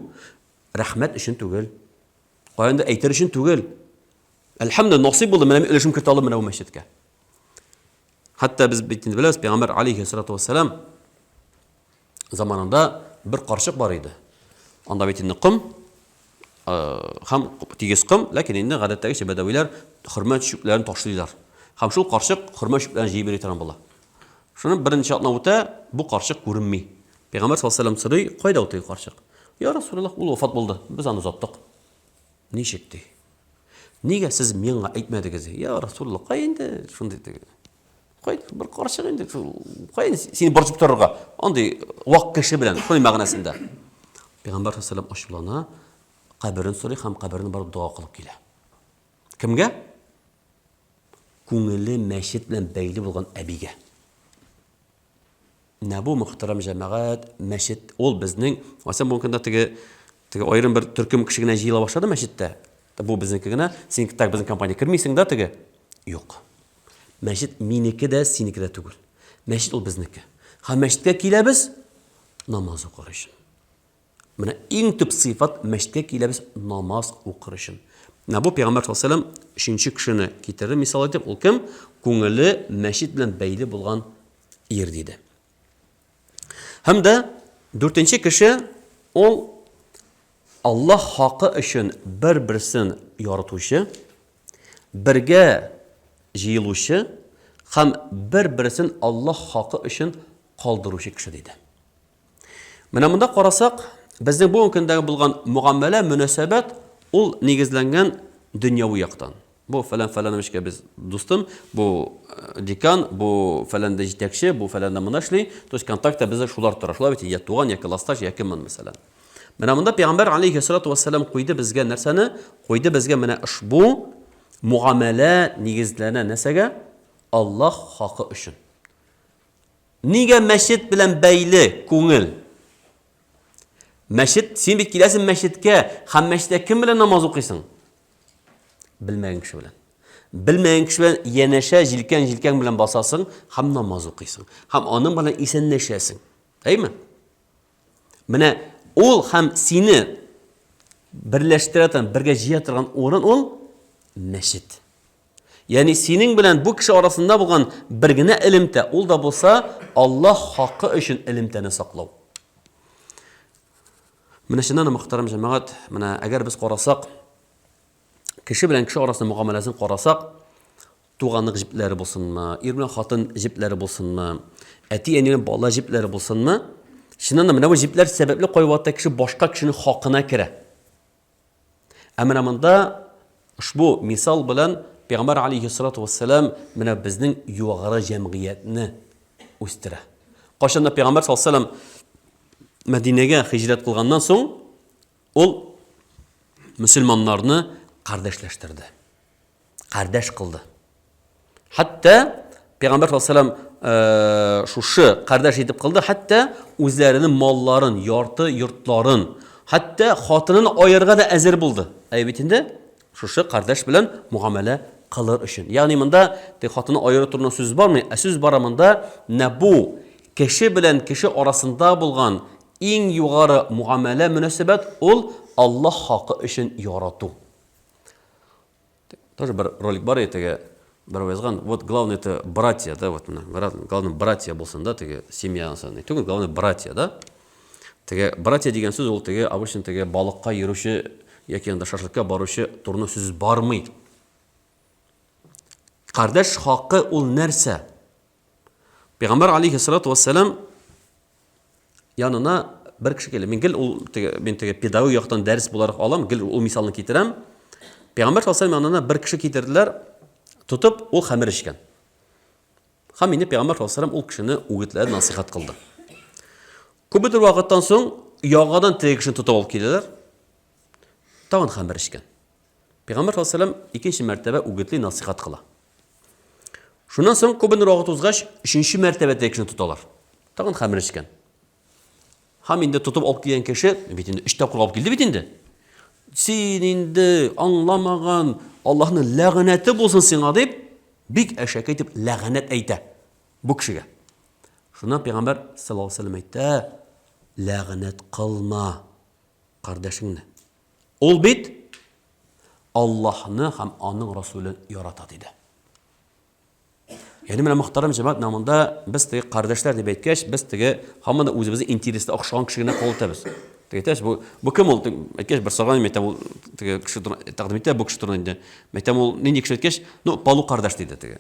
Рәхмәт өчен түгел. Каенда әйтер өчен түгел. Әлхәмдүлиллаһ, насыйп булды, менә өлешем кертә алам менә бу мәчеткә. Хәтта без бит инде беләбез, Пәйгамбер алейһиссалату вассалам заманында бер карчык бар иде. Анда бит инде ком һәм тигез ком, ләкин инде гадәттәгечә бәдәвиләр хөрмәт чүпләрен ташлыйлар. Һәм шул карчык хөрмәт чүпләрен җыеп йөри торган була. Шуны беренче атна үтә, бу карчык күренми. Пәйгамбер саллаллаһу алейһи ва саллям сорый, кайда ул карчык? Я Расулуллаһ, ул вафат булды. Без аны узаттык. Ничек ди? Нигә сез миңа әйтмәдегез? Я Расулуллаһ, кайда шундый диге. Кайда бер карчык инде, кайда сине борчып торырга? Андый вак кеше белән, шуның мәгънәсендә. Пәйгамбер саллаллаһу алейһи ва саллям ачулана, каберен сорый һәм каберне барып дуа кылып килә. Кемгә? Күңеле мәчет белән бәйле булган әбигә. Нәбу мөхтәрәм җәмәгать, мәчет ул безнең, мәсәлән, бу көндә теге аерым бер төркем кеше генә җыела башлады мәчеттә. Бу безнеке генә, син так безнең компания кирмисең дә теге. Юк. Мәчет минеке дә, синеке дә түгел. Мәчет ул безнеке. Һәм мәчеткә киләбез намаз укыр өчен. Менә иң төп сыйфат мәчеткә киләбез намаз укыр өчен. Менә бу Пәйгамбер саллаллаһу алейһи ва саллям өченче кешене китерде, мисал итеп, ул кем? Күңеле мәчет белән бәйле булган ир диде. Һәм дә дүртенче кеше ул Аллаһ хакы өчен бер-берсен яратучы, бергә җыелучы һәм бер-берсен Аллаһ хакы өчен калдыручы кеше диде. Менә монда карасак, безнең бу көндәге булган муамәлә, мөнәсәбәт ул нигезләнгән дөньяви яктан. Бу фәлән эшкә без дустым, бу декан, бу фәләндә җитәкче, бу фәләндә моны эшли. То есть контактта бездә шулар тора. Шулай бит, я туган, я классташ, я кем мәсәлән. Менә монда Пәйгамбер алейһиссалату вассалам куйды безгә нәрсәне? Куйды безгә менә ушбу муамәлә нигезләнә нәрсәгә? Аллаһ хакы өчен. Нигә мәчет белән бәйле күңел? Мәчет, син бит киләсең мәчеткә, һәм мәчеттә кем белән намаз укыйсың? Белмәгән кеше белән. Bilmeyen kişi bilen yeneşe jilken bilen basasın, hem namaz okuysun. Hem onun bilen isenleşesin. Değil mi? Mine ol hem seni birleştireten, birge jiyatiran oran ol meşit. Yani senin bilen bu kişi arasında bulgan birgine ilimte ol da bulsa Allah hakkı için ilimteni saklav. Mine şundan muhterem cemaat, mine eğer biz qarasak, kişi bilen kişi arasında muamelesini qarasak, tuğanlık jipleri bulsunma, irmine hatın jipleri bulsunma, eti eninin bala jipleri bulsunma, şundan da mine bu jipler sebeple koyuvatta kişi başka kişinin hakkına kire. Eminamında bu misal bilen Peygamber aleyhissalatu vesselam mine bizning yuğara cemiyetini üstüre. Qaşanda Peygamber sallallahu aleyhi ve sellem Medine'ye hicret kılgandan soň ol Müslümanlarını kardeşleştirdi. Kardeş kıldı. Hatta Peygamber sallallahu aleyhi ve sellem kardeş edip kıldı. Hatta özlerinin malların, yurtların, hatta hatının ayırga da ezir buldu. Aybetinde şu kardeş bilen muamele kılır için. Yani bunda hatını ayırı turuna söz var mı? Söz baramında ne bu kişi bilen kişi arasında bulgan en yukarı muamele münasebet ol Allah hakkı için yarattu. Тоже bir rolik var ya tege bir yazgan. Вот главное это братья, да, вот главное братья болсын да, теге семья ансаны. Түгел главное братья, да. Теге братья деген сөз ол теге обычно теге балыкка йөрүче яки анда шашлыкка баручы турны сөз бармый. Кардаш хакы ул нәрсә? Пәйгамбер алейхиссалату вассалам янына bir kişi geldi. Ben teге pedagog яктан дәрес буларак алам, гел ул мисалны китерәм. Peygamber sallallahu aleyhi ve sellem yanına bir kişi getirdiler, tutup o hamir içken. Hamini Peygamber sallallahu aleyhi ve sellem o kişini öğütledi, nasihat kıldı. Kübüdür vakittan sonra yağadan tek kişini tutup alıp geldiler. Tağın hamir içken. Peygamber sallallahu aleyhi ve sellem ikinci mertebe öğütledi, nasihat kıla. Şundan sonra kübüdür vakit uzgaç, üçüncü mertebe tek kişini tutuyorlar. Tağın hamir içken. Haminde tutup alıp gelen kişi, bitinde, 3 dakika alıp geldi bitinde. Seninde anlamagan Allah'ın lağneti bulsun sana deyip bir eşek edip lağnet eyte bu kişiye. Şuna Peygamber sallallahu aleyhi ve sellem eyte lağnet kılma kardeşinle. Ol bit Allah'ını hem onun Resulü yarata dedi. Yani ben muhterem cemaat namında biz de kardeşler de betkeş biz de hamada özümüzü interesli akşam kişiye koltabız. Tegeteş bu kim oldu? Etkeş bir sorgan metam ol kişi takdim etti bu kişi turunda. Metam ol nindi kişi etkeş no palu kardeş dedi tege.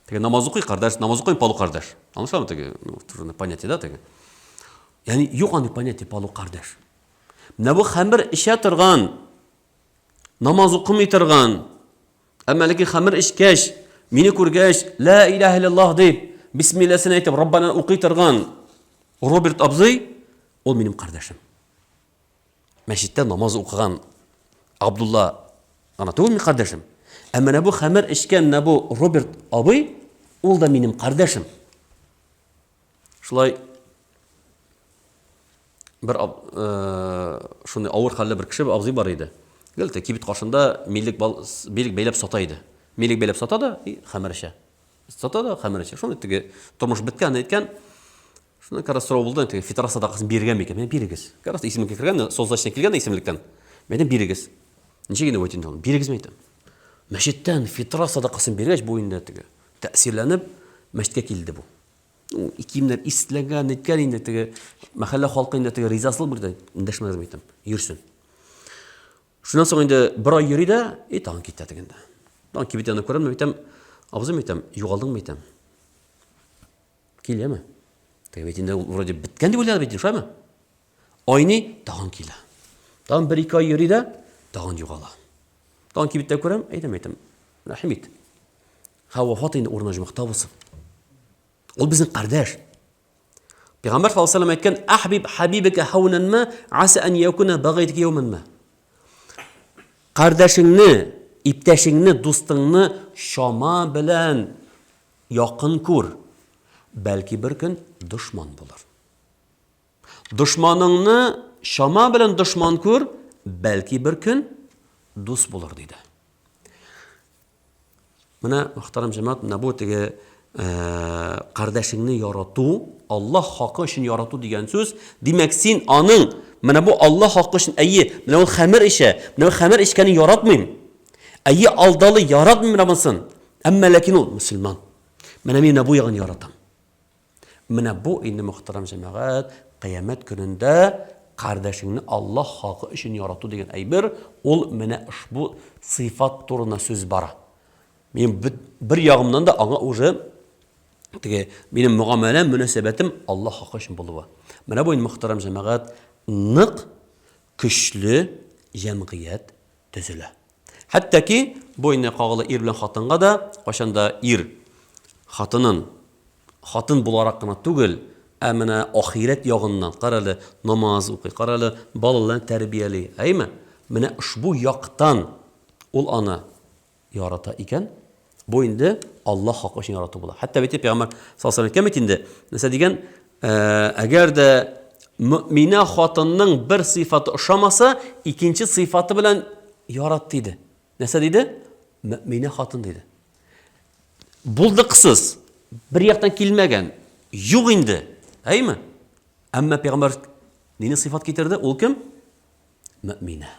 Tege namaz okuy kardeş, namaz okuy palu kardeş. Anlaşıldı mı tege? Turunda понятие da tege. Yani yok anı понятие palu kardeş. Ne bu hamir işe turgan namaz okumay turgan ama lekin hamir işkeş meni ko'rgach la ilaha illalloh deb bismillahini aytib Rabbana o'qiy turgan Robert Abziy o benim kardeşim. Meşitte namaz okuyan Abdullah anlatıyor mu kardeşim? Ama ne bu hamir işken ne bu Robert abi o da benim kardeşim. Şulay bir şunu ağır halde bir kişi bir abzi var idi. Geldi kibit karşında milik beylep sataydı. Milik beylep satadı hamir işe. Satadı hamir işe. Şunu etki turmuş bitken etken şuna karas soru buldu. Fitra sadakasını birgen mi? Ben birigiz. Karas isimlikle kirgen, sozlaştan kirgen de isimlikten. Ben birigiz. Niçin yine bu etinde? Birigiz miydim? Meşitten fitra sadakasını birgeç bu oyunda etki. Tesirlenip meştke kildi bu. İkimler istegen etken indi etki. Mahalle halkı indi etki. Rizasıl burada. İndeşmez miydim? Yürüsün. Şundan sonra indi bir ay yürü de tamam gitti etki. Tamam ki bitenden koyarım mıydım? Abzım mıydım? Yuğaldın mıydım? Kil mi? Tevhidinde vuracak bitken de böyle bitti, şu mu? Aynı dağın kila. Dağın bir iki ay yürü de dağın yuğala. Dağın ki bitti kuram, eylemedim. Rahimit. Hava hatayında uğrunacak tavısı. O bizim kardeş. Peygamber sallallahu aleyhi ve sellem etken ahbib habibeke havnen ma asa en yakuna bagaytike yevmen ma. Kardeşini, ipteşini, dostunu şama bilen yakın kur. Belki bir gün düşman bulur. Düşmanını şama bilen düşman kur, belki bir gün dost bulur dedi. Менә мөхтәрәм җәмәгать, менә бу теге кардәшеңне ярату, Аллаһ хакы өчен ярату дигән сүз, димәк син аның менә бу Аллаһ хакы өчен менә ул хәмер ишә, менә ул хәмер ишкәнне яратмыйм. Алдалы яратмыйм менә монысын. Әмма ләкин ул мөселман. Менә мин бу ягын яратам. Менә бу инде мөхтәрәм җәмәгать, кыямәт көнендә кардәшеңне Аллаһ хакы өчен ярату дигән әйбер, ул менә ушбу сыйфат турында сүз бара. Мин бер ягымнан да аңа уже теге минем муамәләм, мөнәсәбәтем Аллаһ хакы өчен булуы. Менә бу мөхтәрәм җәмәгать, нык көчле җәмгыять төзелә. Хәтта ки бу инде кагылы ир белән хатынга да, кашанда ир хатын буларак кына түгел, менә ахирет ягыннан каралы намаз укый, каралы балаларын тәрбияли. Әйме? Менә ушбу яктан ул аны ярата икән, бу инде Аллаһ хакы өчен ярату була. Хәтта бит Пәйгамбәр саллаллаху алейһи ва саллям инде нәрсә дигән, әгәр дә мөэминә хатынның бер сыйфаты ошамаса, икенче сыйфаты белән ярат диде. Нәрсә диде? Мөэминә хатын диде. Булдыксыз, бер яктан килмәгән, юк инде. Әйме? Әмма Пәйгамбәр нинди сыйфат китерде? Ул кем? Мөэминә.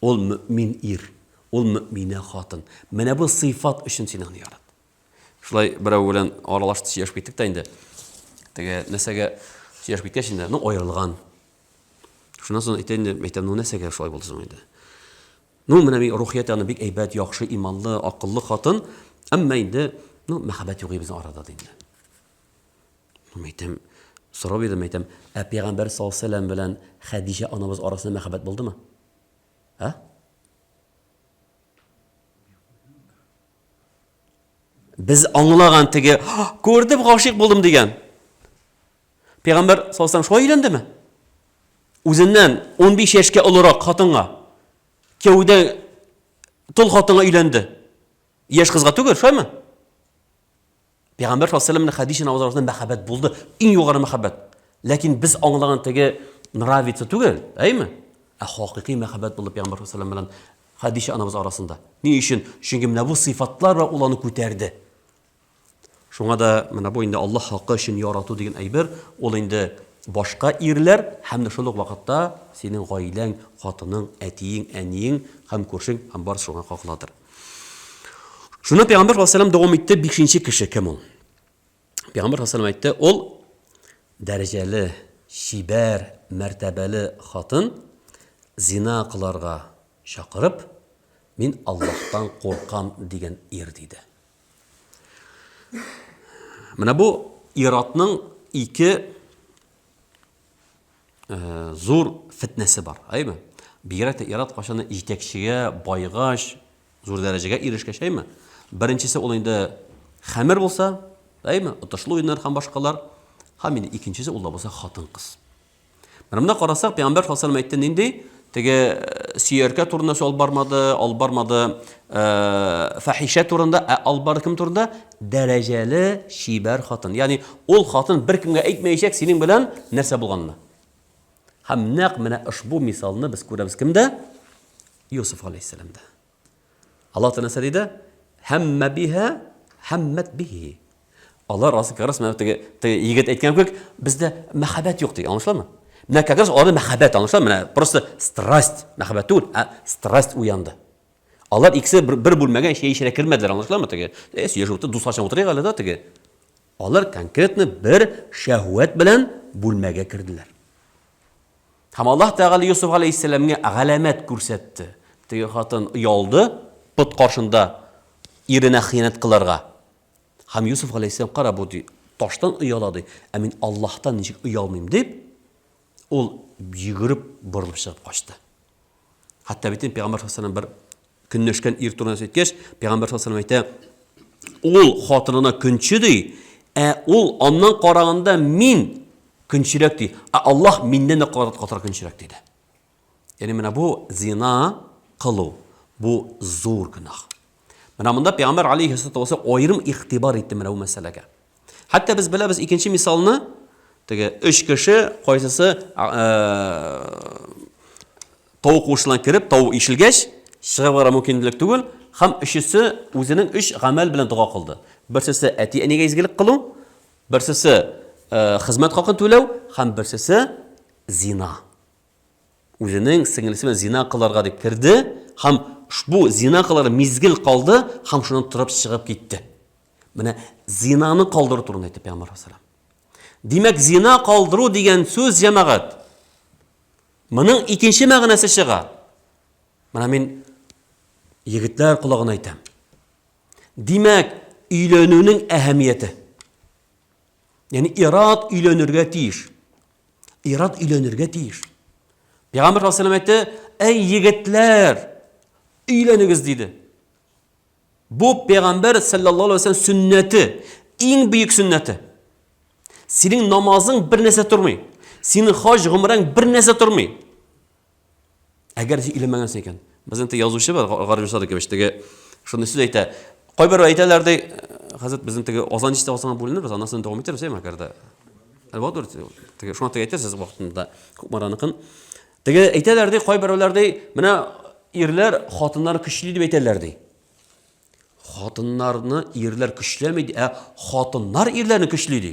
Ул мөэмин ир. Ул мөэминә хатын. Менә бу сыйфат өчен син аны ярат. Шулай берәү белән аралашты, сөйләшеп киттек тә инде. Теге нәрсәгә сөйләшеп киткәч инде, аерылган. Шуннан соң әйтәм, нәрсәгә шулай булды соң инде. Менә мин рухият аны бик әйбәт, яхшы, иманлы, акыллы хатын, әмма инде, мәхәббәт юк безнең арада инде. Әйтәм, сорап идем, Пәйгамбәр саллаллаху алейһи ва саллям белән Хәдиҗә анабыз арасында мәхәббәт булдымы? Biz аңлаган теге, күрдем, гашыйк булдым дигән. Пәйгамбәр саллаллаху алейһи ва саллям шулай өйләндеме? Үзеннән 15 яшькә олырак хатынга, кәүдә тол хатынга өйләнде. Яшь кызга түгел, шулаймы? Пәйгамбәр саллаллаху алейһи ва саллям белән Хәдиҗә анабыз арасында мәхәббәт булды, иң югары мәхәббәт. Ләкин biz аңлаган теге нравится түгел, әйме? Хакыйкый мәхәббәт булды Пәйгамбәр саллаллаху алейһи ва саллям белән Хәдиҗә анабыз арасында. Ни өчен? Чөнки менә бу сыйфатлар ул аны күтәрде. Шуңа да менә бу инде Аллаһ хакы өчен ярату дигән әйбер, ул инде башка ирләр һәм шул ук вакытта синең гаиләң, хатының, әтиең, әниең һәм күршең һәм бар шуңа хакладыр. Шуны Пәйгамбәр саллаллаху алейһи ва саллям дәвам итте, 5нче кеше кем ул? Пәйгамбер саллаллаху алейһи ва саллям әйтте, ул дәрәҗәле, шибәр, мәртәбәле хатын зина кыларга чакырып, мин Аллаһтан куркам дигән ир диде. Менә бу иратның ике зур фитнәсе бар, әйме? Бигрәк тә ират кашаны җитәкчегә, байгаш, зур дәрәҗәгә ирешкәч, әйме? Беренчесе ул инде хәмер булса, әйме? Отышлы уеннар һәм башкалар, һәм инде икенчесе ул да булса хатын-кыз. Менә карасак, Пәйгамбәр саллаллаху алейһи ва саллям әйтте нинди? Теге сөйәркә турында албармады, фәхишә турында, албар кем турында? Дәрәҗәле шибәр хатын. Ягъни ул хатын бер кемгә әйтмәячәк синең белән нәрсә булганны. Һәм нәкъ менә ушбу мисалны без күрәбез кемдә? Юсуф алейһиссаламда. Аллаһ Тәгалә диде: "Һәммә биһа, һәммәт биһи." Алар расыкарас теге егет әйткән күк, бездә мәхәббәт юк ди, аңлашламы? Менә кәгәз аны мәхәббәт, аңлашламы? Менә просто страсть, мәхәббәт түгел, страсть уянды. Алар икесе бер бүлмәгә эчәрә кермәделәр, аңлашламы теге? Сөйләшеп дуслашып утырыйк әле дә теге. Алар конкретно бер шәһвәт белән бүлмәгә керделәр. Һәм Аллаһ Тәгалә Юсуф алейһиссаламга галәмәт күрсәтте. Теге хатын ялды, пот каршында иренә хыянат кыларга. Һәм Юсуф алейһиссалам кара бу таштан уялады. Ә мин Аллаһтан ничек уялмыйм дип, ул йөгереп борылып чыгып качты. Хәтта бит Пәйгамбәр саллаллаху алейһи ва саллям бер көнләшкән ир турында әйткәч, Пәйгамбәр саллаллаху алейһи ва саллям әйтә, ул хатынына көнче ди, ул аннан караганда мин көнчерәк ди. Аллаһ миннән дә катырак көнчерәк диде. Ягъни менә бу зина кылу, бу зур гынах. Менә монда Пәйгамбәр алейһиссалату ва саллям аерым игътибар итте менә бу мәсьәләгә. Хәтта без беләбез икенче мисалны, теге 3 кеше кайсысы тау кушылан кирип, тау ишелгәч, чыгып бара мөмкинлек түгел, һәм өчесе үзенең эш гамәл белән дуга кылды. Берсесе әти-әнигә изгелек кылу, берсесе хезмәт хакын түләү, һәм берсесе зина. Үзенең сеңлесе белән зина кыларга дип кирде, һәм бу зина кылар мизгел калды, һәм шуннан турып чыгып китте. Менә зинаны калдыру турында әйтеп Пәйгамбер саллаллаху алейһи. Димәк, зина калдыру дигән сүз җәмәгать. Моның икенче мәгънәсе чыга. Менә мин егетләр кулагына әйтәм. Димәк, өйләнүнең әһәмияте. Яни ират өйләнергә тиеш. Ират өйләнергә тиеш. Пәйгамбер саллаллаху алейһи әйтте: "Эй егетләр, өйләнегез" диде. Бу Пәйгамбер саллаллаху алейһи сүннәте, иң бөек сүннәте. Синең намазың бер нәрсә тормый. Синең хаҗ гомрең бер нәрсә тормый. Әгәр син өйләнмәгәнсең икән. Безнең язучы бар, Гариф Садык кебек, шуны сүз әйтә. Кайбер әйтәләр ди, хәзрәт безнең теге азан җитә азан бүленер, без анасын дәвам итәрбез, әйме әгәрдә. Әлбәттә, теге шуңа теге әйтәсез вакытында күпмараныкын. Теге әйтәләр ди, кайберләр ди, менә ирләр хатыннар көчле дип әйтәләр ди. Хатыннарны ирләр көчләмәй, хатыннар ирләрне көчле ди.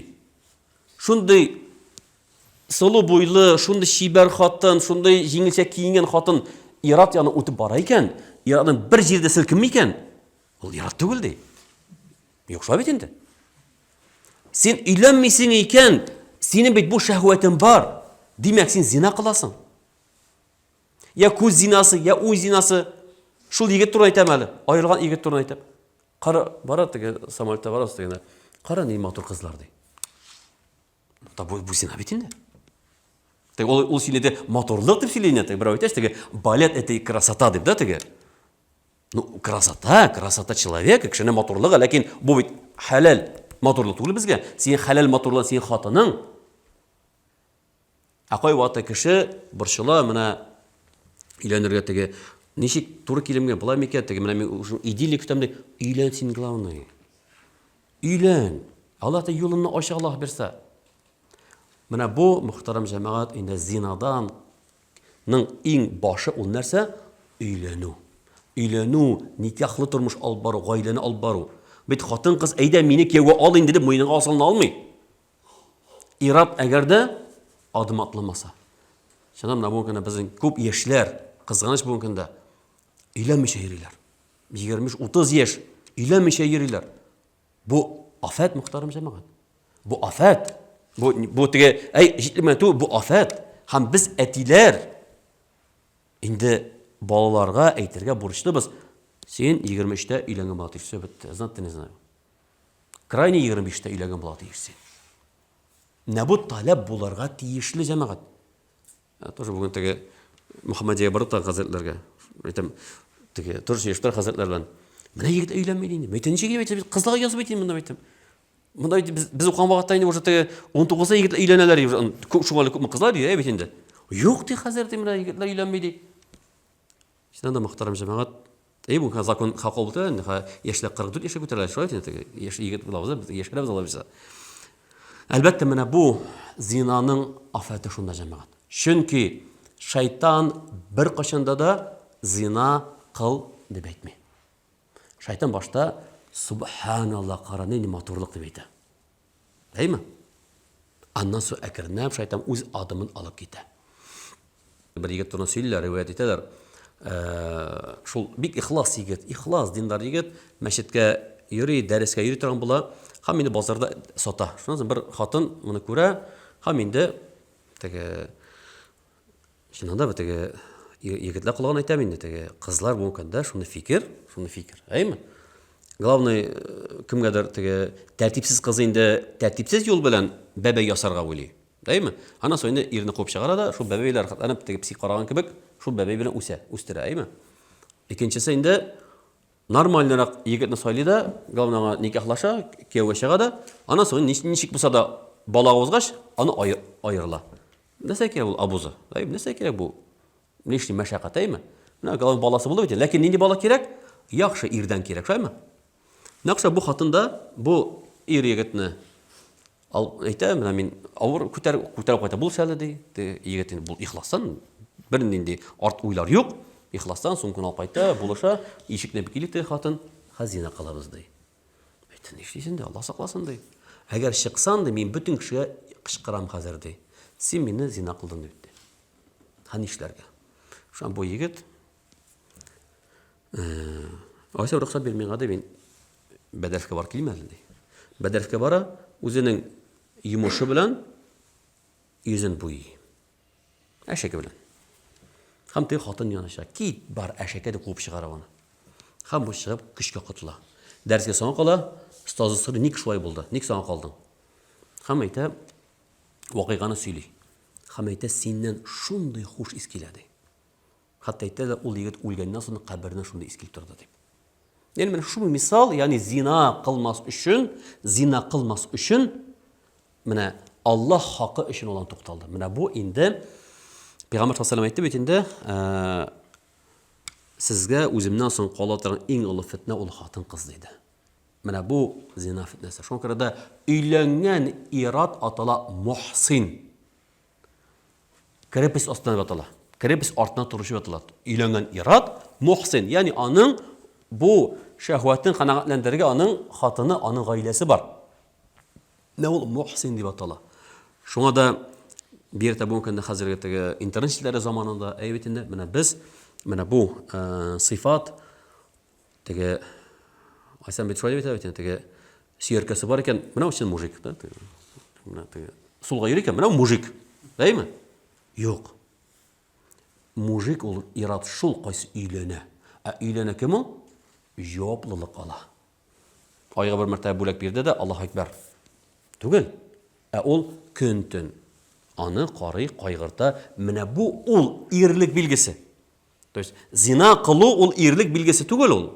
Шундый солы буйлы, шундый шибәр хатын, шундый җиңелчә киенгән хатын ират яны үтеп бара икән, иратның бер җирдә селкенми икән, ул ират түгел ди. Юк, шулай бит инде. Син өйләнмисең икән, синең бит бу шәһвәтең бар. Димәк, син зина кыласың. Я күз зинасы, я уй зинасы. Шул егет турында әйтәм әле. Аерылган егет турында әйтәм. Кара, бара теге самолетта барасы дигәндә. Кара, ни матур кызлар ди. Бу зина бит инде. Ул сөйләде моторлык дип сөйләнә, берәү әйтә, теге балет это и красота дип да теге. Ну, красота человека, кешенең моторлыгы, ләкин бу бит халал моторлык түгел безгә. Син халал моторлык, син хатының. Акай вакыты кеше борчыла, менә өйләнергә теге ничек туры килемгә була микән, теге менә мин идиллик көтәм, өйлән син главный. Өйлән. Аллаһ та юлын ача Аллаһ берсә. Менә бу мөхтәрәм җәмәгать инде зинадан иң башы ул нәрсә? Өйләнү. Өйләнү, никахлы тормыш алып бару, гаиләне алып бару. Бит хатын кыз әйдә мине кияүгә ал инде дип муенына асылына алмый. Ират әгәр дә адым атламаса. Шунда менә бу көндә безнең күп яшьләр, кызганыч бу көндә өйләнмичә йөриләр. 20-30 яшь өйләнмичә йөриләр. Бу афат мөхтәрәм җәмәгать. Бу афат. Бу теге җитлемә ту бу афат. Һәм без әтиләр инде балаларга әйтергә бурычлыбыз. Син 23-тә өйләнгән була тиешсе бетте. Знатты не знаю. Крайне 25-тә өйләнгән була тиешсе. Менә бу таләп буларга тиешле җәмәгать. Тоже бүген теге Мөхәммәдия барып хәзрәтләргә. Әйтәм, теге туры яшьтәр хәзрәтләр белән. Менә егет өйләнмәде инде. Мәйтен ничек әйтә, кызларга язып әйтәм монда әйтәм. Монда без укыган вакытта инде уже теге 19 егет өйләнәләр. Шуңа күпме кызлар ди, бит инде. Юк ди хәзрәт менә егетләр өйләнмәде. Шунда да мөхтәрәм җәмәгать, бу закон хакы булды инде. Яшьләр 44 яшькә күтәрелә, шулай инде теге яшь егет булабыз, яшьләр булабыз. Әлбәттә менә бу зинаның афаты шунда җәмәгать. Чөнки шайтан бер кашанда да зина кыл дип әйтми. Шайтан башта субханаллах караны матурлык дип әйтә. Әйме? Аннан соң әкренләп шайтан үз адымын алып китә. Бер егет турында сөйлиләр, риваят итәләр. Шул бик ихлас егет, ихлас диндар егет, мәчеткә йөри, дәрескә йөри торган була. Һәм инде базарда сата. Шуннан соң бер хатын моны күрә, һәм инде теге шунда теге егетләр кулагына әйтәм инде теге кызлар бу көндә шуны фикер, әйме? Главный кемгәдер теге тәртипсез кыз инде тәртипсез юл белән бәбәй ясарга уйлый. Әйме? Ана соң инде ирне куып чыгара да, шул бәбәйләр хәтләнеп теге псих караган кебек, шул бәбәй белән үстерә, әйме? Икенчесе инде нормальнырак егетне сайлый да, главныйга никахлаша, кияүгә чыга да, ана соң ничек булса да бала узгач, аны аерыла. Нәрсә кирәк ул абузы? Нәрсә кирәк бу? Лишний мәшәкать, әйме? Менә главный баласы булды бит. Ләкин нинди бала кирәк? Яхшы ирдән кирәк, шулаймы? Нәкъшә бу хатында бу ир егетне әйтә, менә мин авыр күтәреп кайта булса әле ди. Егет инде бу ихластан бер нинди арт уйлар юк. Ихластан соң күн алып кайта, булыша, ишекне бикилик хатын, хазина кылабыз ди. Әйтте, ни эшлисең ди, Алла сакласын ди. Әгәр чыксаң ди, мин бүтән кешегә кычкырам хәзер ди. Син мине зина кылдың дип ди. Һәм нишләргә? Шуңа бу егет Айса рөхсәт бирмәгән ди, мин бәдәрфкә бар килмәде ди. Бәдәрфкә бара, үзенең йомышы белән йөзен буй. Әшәке белән. Һәм теге хатын яныша, кит бар әшәкә дип куып чыгара аны. Һәм бу чыгып көчкә кытыла. Дәрескә соң кала, остазы сорый, ник шулай булды? Ник соң калдың? Һәм әйтә, вакыйганы сөйли. Һәм әйтә, синнән шундый хуш ис килә ди. Хәтта әйтә, ул егет үлгәннән соң каберенә шундый ис килеп торды дип. Yani мен шу мисал, yani zina кылмас өчен, менә Аллах хакы өчен olan тукталды. Менә бу инде Пәйгамбер саллаллаху алейхи ва саллям әйтте бит инде, сезгә үземнән соң кала торган иң олы фитнә ул хатын кыз диде. Менә бу зина фитнәсе. Шуңа күрә дә өйләнгән ират атала мухсин. Крепость астына атала. Крепость артына торучы атала. Өйләнгән ират мухсин, yani аның bu şəhvətin qanağatləndirgə anın xatını, anın гаиләсе бар. Nə ol muhsin дип атала. Шуңа да bir də bu көндә хәзергә интернет җилләре заманында әйбетендә менә без менә бу сыйфат теге Айсан бит шулай әйтә, теге сөйәркәсе бар икән, менә өчен мужик да. Менә теге сулга йөри икән, менә мужик. Әйме? Юк. Мужик ул ират шул кайсы өйләнә. Ә өйләнә кем ул? Жауаплылык ала. Айга бер мәртәбә бүләк бирде дә, Аллаһу акбар. Түгел. Ә ул көн-төн аны карый, кайгырта. Менә бу ул ирлек билгесе. То есть зина кылу ул ирлек билгесе түгел ул.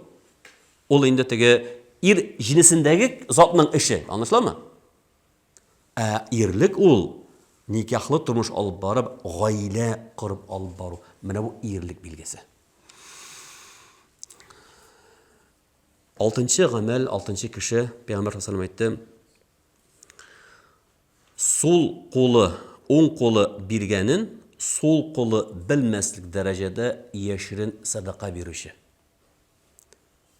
Ул инде теге ир җинесендәге затның эше, аңлашыламы? Ә ирлек ул никахлы тормыш алып барып, гаилә кырып алып бару. Менә бу ирлек билгесе. Алтынчы гамәл, алтынчы кеше Пәйгамбер саллаллаху алейхи ва саллям әйтте: Сул кулы, уң кулы биргәнен, сул кулы белмәслек дәрәҗәдә яшерен садака бирүче.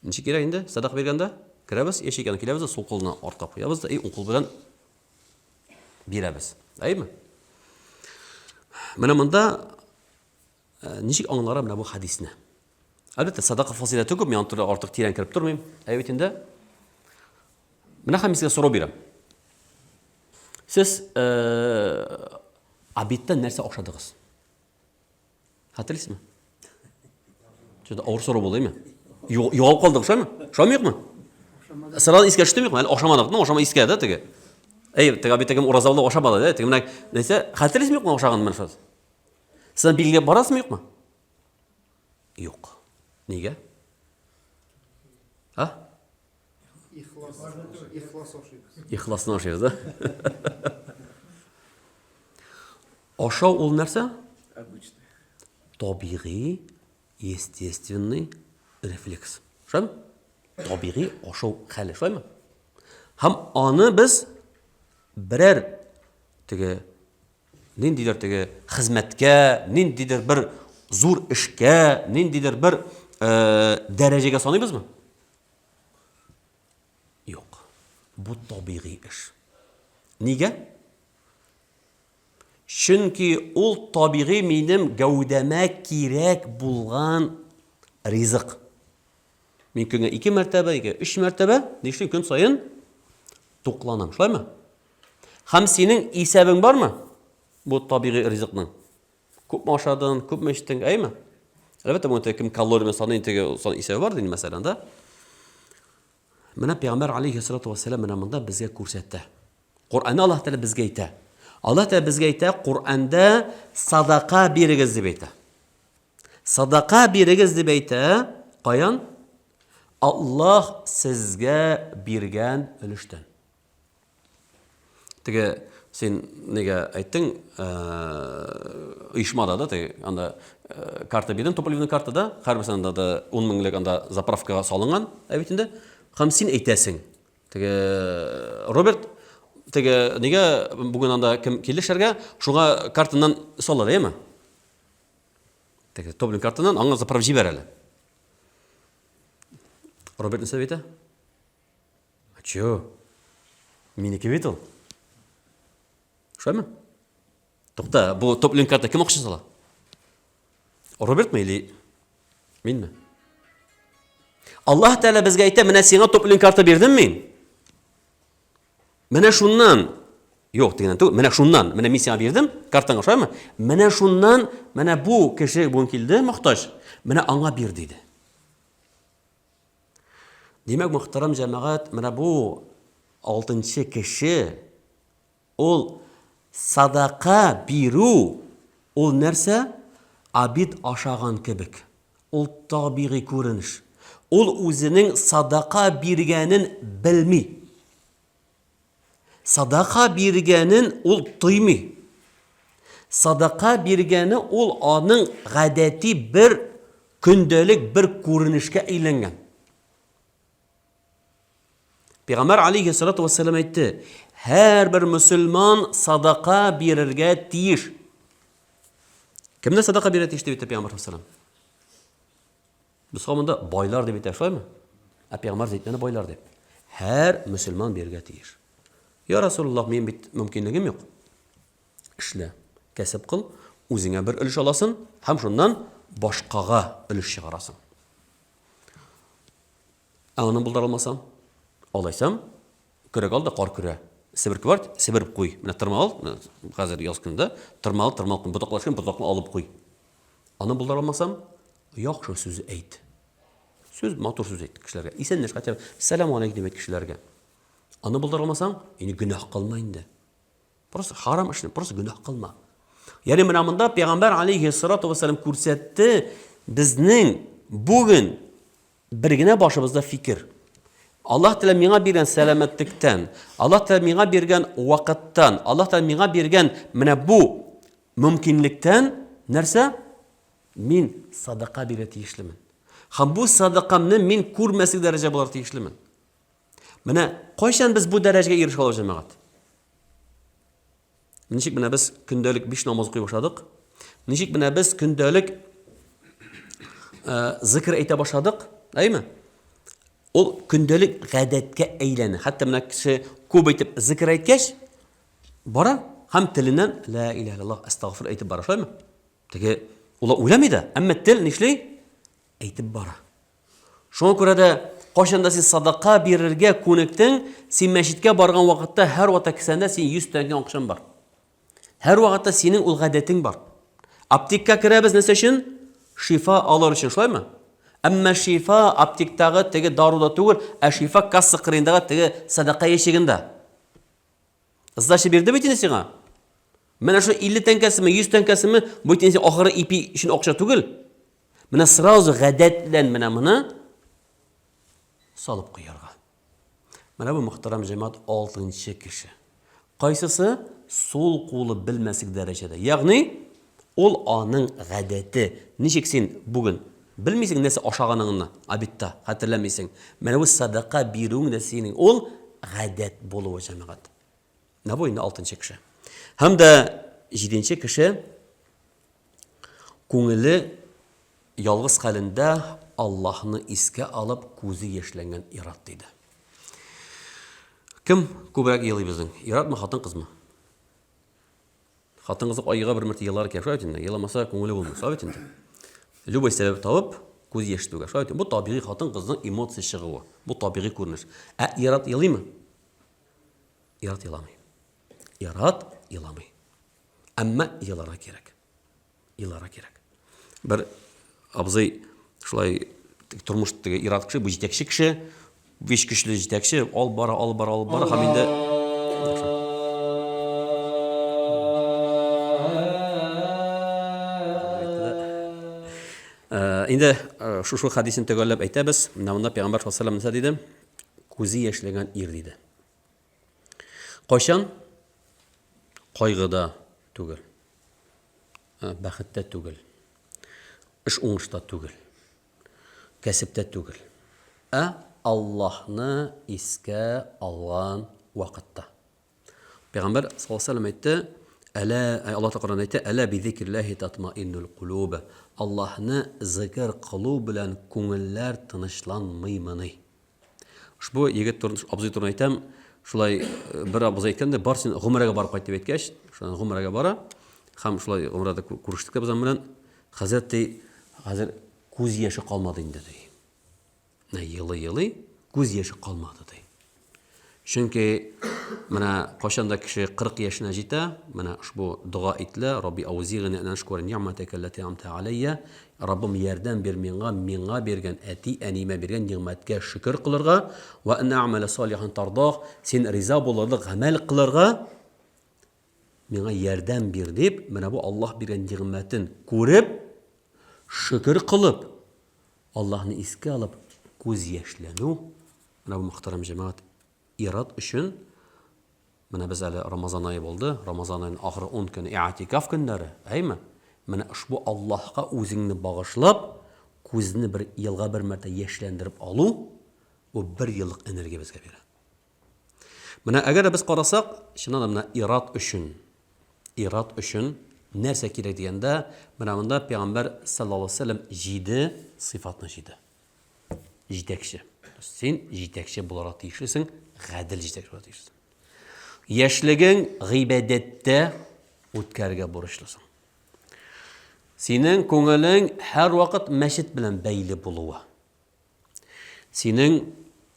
Ничек кирәк инде? Садака биргәндә керәбез, яшигән киләбез, сул кулны артка куябыз да, уң кул белән бирәбез. Әйме? Менә монда ничек аңлара менә бу хадисне? Әлбәттә, садака фазилаты күп, мин артык тирән кирип тормыйм. Әйбетендә менә һәм сезгә сорау бирәм. Сез абиттан нәрсә ашадыгыз? Хәтерлисезме? Шуңда авыр сорау булдымы? Югалып калдык, шамы? Шамыйкмы? Сразу искә төштемме? Әле ашамадык, ашама искә дә теге. Теге абиттә кем уразалды ашамады да, теге менә нәрсә хәтерлисезме ашаган менә шул? Сез билгеләп барасызмы, юкмы? Юк. Нигә? А? Ихласны ашыйбыз, да? Ашау ул нәрсә? Табигый, естественный рефлекс. Шулаймы? Табигый ашау хәле, шулаймы? Һәм аны без берәр теге ниндидер теге хезмәткә, ниндидер бер зур эшкә, ниндидер бер дәрәҗәгә саныйбызмы? Юк. Бу табигый эш. Нигә? Чөнки ул табигый минем гәүдәмә кирәк булган ризык. Мин көнгә 2 мәртәбә, 3 мәртәбә, нишлим көн сайын тукланам, шулаймы? Һәм синең исәбең бармы? Бу табигый ризыкның. Күпме ашадың, күпме эчтең, әйме? Әлбәттә, бу кем калория саны интеге сан исәбе бар дигән мәсәлән да. Менә Пәйгамбер алейхиссалату вассалам менә монда безгә күрсәтте. Куръанны Аллаһ Тәгалә безгә әйтә. Аллаһ Тәгалә безгә әйтә, Куръанда садака бирегез дип әйтә. Садака бирегез дип әйтә. Каян? Аллаһ сезгә биргән өлештән. Теге сен нигә әйттең, оешмада да, теге анда карта бирдең, топливный картада, һәрберсендә дә 10 меңлек анда заправкага салынган, әйтендә, һәм син әйтәсең. Теге Роберт, теге нигә бүген анда кем килешәргә, шуңа картадан салыр, әйме? Теге топлин картадан аңа заправ җибәр әле. Роберт нәрсә әйтә? Ачо. Минеке бит ул. Шаймы? Тукта, бу топлин карта кем акча сала? Робертмы или минме? Аллаһ Тәала безгә әйтә, менә сиңа топлин карта бирдем мин. Менә шуннан, юк дигән түгел, менә шуннан, менә мин сиңа бирдем, картаңа шаймы? Менә шуннан, менә бу кеше бүген килде, мохтаҗ. Менә аңа бир диде. Димәк, мөхтәрәм җәмәгать, менә бу 6нчы кеше ул садака бирү, ул нәрсә? Абид ашаган кебек. Ул табигый күренеш. Ул үзенең садака биргәнен белми. Садака биргәнен ул тоймый. Садака биргәне ул аның гадәти бер көндәлек бер күренешкә әйләнгән. Пәйгамбәр алейхиссалату вассалам әйтте, һәрбер мөселман садака бирергә тиеш. Кемне садака бирергә тиеш дип әйтте Пәйгамбәр саллаллаху алейхи ва саллям? Без команда байлар дип әйтә, шулаймы? Пәйгамбәр әйткәне байлар дип. Һәр мөселман бирергә тиеш. Я Расулуллах, мин бит мөмкинлегем юк. Эшлә, кәсеп кыл, үзеңә бер өлеш аласың, һәм шуннан башкага өлеш чыгарасың. Аны булдыра алмасам, алайсам, көрәк алда кар көрә. Себерке бар, себереп куй. Менә тырмал, хәзер яз көндә, тырмал, ботаклашкан ботакны алып куй. Аны булдыра алмасам, яхшы сүз әйт. Сүз матур сүз әйт кешеләргә. Исәнлеш хәтта салам алейкум дип кешеләргә. Аны булдыра алмасаң, инде гөнаһ кылма инде. Просто харам эшне, просто гөнаһ кылма. Ягъни менә монда Пәйгамбәр алейхиссалату вассалам күрсәтте, безнең бүген бер генә башыбызда фикер. Аллаһ Тәала миңа биргән сәламәтлектән, Аллаһ Тәала миңа биргән вакыттан, Аллаһ Тәала миңа биргән менә бу мөмкинлектән нәрсә? Мин садака бирә тиешлемен. Һәм бу садакамны мин күрмәслек дәрәҗә булар тиешлемен. Менә кайчан без бу дәрәҗәгә ирешә алабыз җәмәгать? Ничек менә без көндәлек 5 намаз укый башладык? Ничек менә без көндәлек зикр әйтә башладык? Әйме? Ул көндәлек гадәткә әйләнә. Хәтта менә кеше күп әйтеп зикр әйткәч, бара һәм теленнән ла илаһа иллаллаһ астагфир әйтеп бара, шулаймы? Теге ул уйламый да, әмма тел нишләй? Әйтеп бара. Шуңа күрә дә кайчанда син садака бирергә күнектең, син мәчеткә барган вакытта һәр вакытта кисәндә син 100 тәңкә акчаң бар. Һәр вакытта синең ул гадәтең бар. Аптекка керәбез нәрсә өчен? Шифа алыр өчен, шулаймы? Әмма шифа аптектагы теге даруда түгел, ә шифа касса кырыйындагы теге садака яшегендә. Сдача бирде бит инде сиңа. Менә шу 50 тәңкәсеме, 100 тәңкәсеме, бу инде ахыры ипи өчен акча түгел. Менә сразу гадәтлән менә моны салып куярга. Менә бу мөхтәрәм җәмәгать 6нчы кеше. Кайсысы сол кулы белмәслек дәрәҗәдә. Ягъни ул аның гадәте. Ничек син бүген белмисең нәрсә ашаганыңны, абитта хәтерләмисең. Менә бу садака бирүң дә синең ул гадәт булуы җәмәгать. Менә бу инде 6нчы кеше. Һәм дә 7нче кеше күңеле ялгыз хәлендә Аллаһны искә алып күзе яшьләнгән ират диде. Кем күбрәк елый безнең? Иратмы, хатын-кызмы? Хатын-кызы айга бер мәртәбә елар икән, шулай инде. Еламаса күңеле булмый, шулай инде. Любой сәбәп табып күз яшь түгә, шулай инде. Бу табигый хатын-кызның эмоция чыгуы. Бу табигый күренеш. Ә ират елыймы? Ират еламый. Ират еламый. Әмма елара кирәк. Елара кирәк. Бер абзый шулай тормыштагы ират кеше, бу җитәкче кеше, 5 кешеле җитәкче, ал бара, һәм инде инде шу хадисен төгәлләп әйтәбез. Менә Пәйгамбәр саллаллаху алейһи ва саллям диде, күзе яшьләгән ир диде. Кайчан? Кайгыда түгел. Бәхеттә түгел. Эш уңышта түгел. Кәсептә түгел. Аллаһны искә алган вакытта. Пәйгамбәр саллаллаху алейһи ва саллям әйтте: Allah Teala aytdi, "Ala bi zikrillahi tatma'innul qulub." Allohni zikr qilib bilan ko'ngillar tinchlanmaymani. Ushbu yigit abzey turni aytam, shulay bir abzey aytganda, "Bor sen G'umraga borib qayt" deb aytgach, shuni G'umraga bora, ham shulay G'umrada ko'rishdik biz bilan. Hazrat hozir ko'z yoshi qolmadi endi dedi. Yili ko'z yoshi qolmadi dedi. Chunki mana qashanda kishi 40 yoshga yetsa, mana ushbu duo aytla, Robbi auzighni an ashkura ni'mataka allati amta alayya. Rabbim yordam ber menga bergan anima bergan ne'matga shukr qilirga va an a'mala solihan tardoh, sen rizo bo'ladigan amal qilirga menga yordam ber deb, mana bu Alloh bergan ne'matin ko'rib, shukr qilib, Allohni esga olib ko'z yoshlanu. Mana bu muhtaram jamoat irod uchun mana biz hali Ramazon oyi bo'ldi. Ramazon oyining oxiri 10 kuni i'tikof kunlari, aymi? Mana ushbu Allohga o'zingni bag'ishlab, ko'zni bir yilga bir marta yoshlantirib olu, u 1 yillik energiya bizga beradi. Mana agar biz qarasak, shundan mana irod uchun narsa kerak deganda, mana bunda payg'ambar sallallohu alayhi vasallam 7 sifatni jidi. Yetakchi. Sen yetakchi bo'laroq deyishsin, g'adil yetakchi bo'laroq deyishsin. Yoshliging g'ibodatda o'tkarga borishlisan. Sening ko'ngling har vaqt masjid bilan bayli bo'luvi. Sening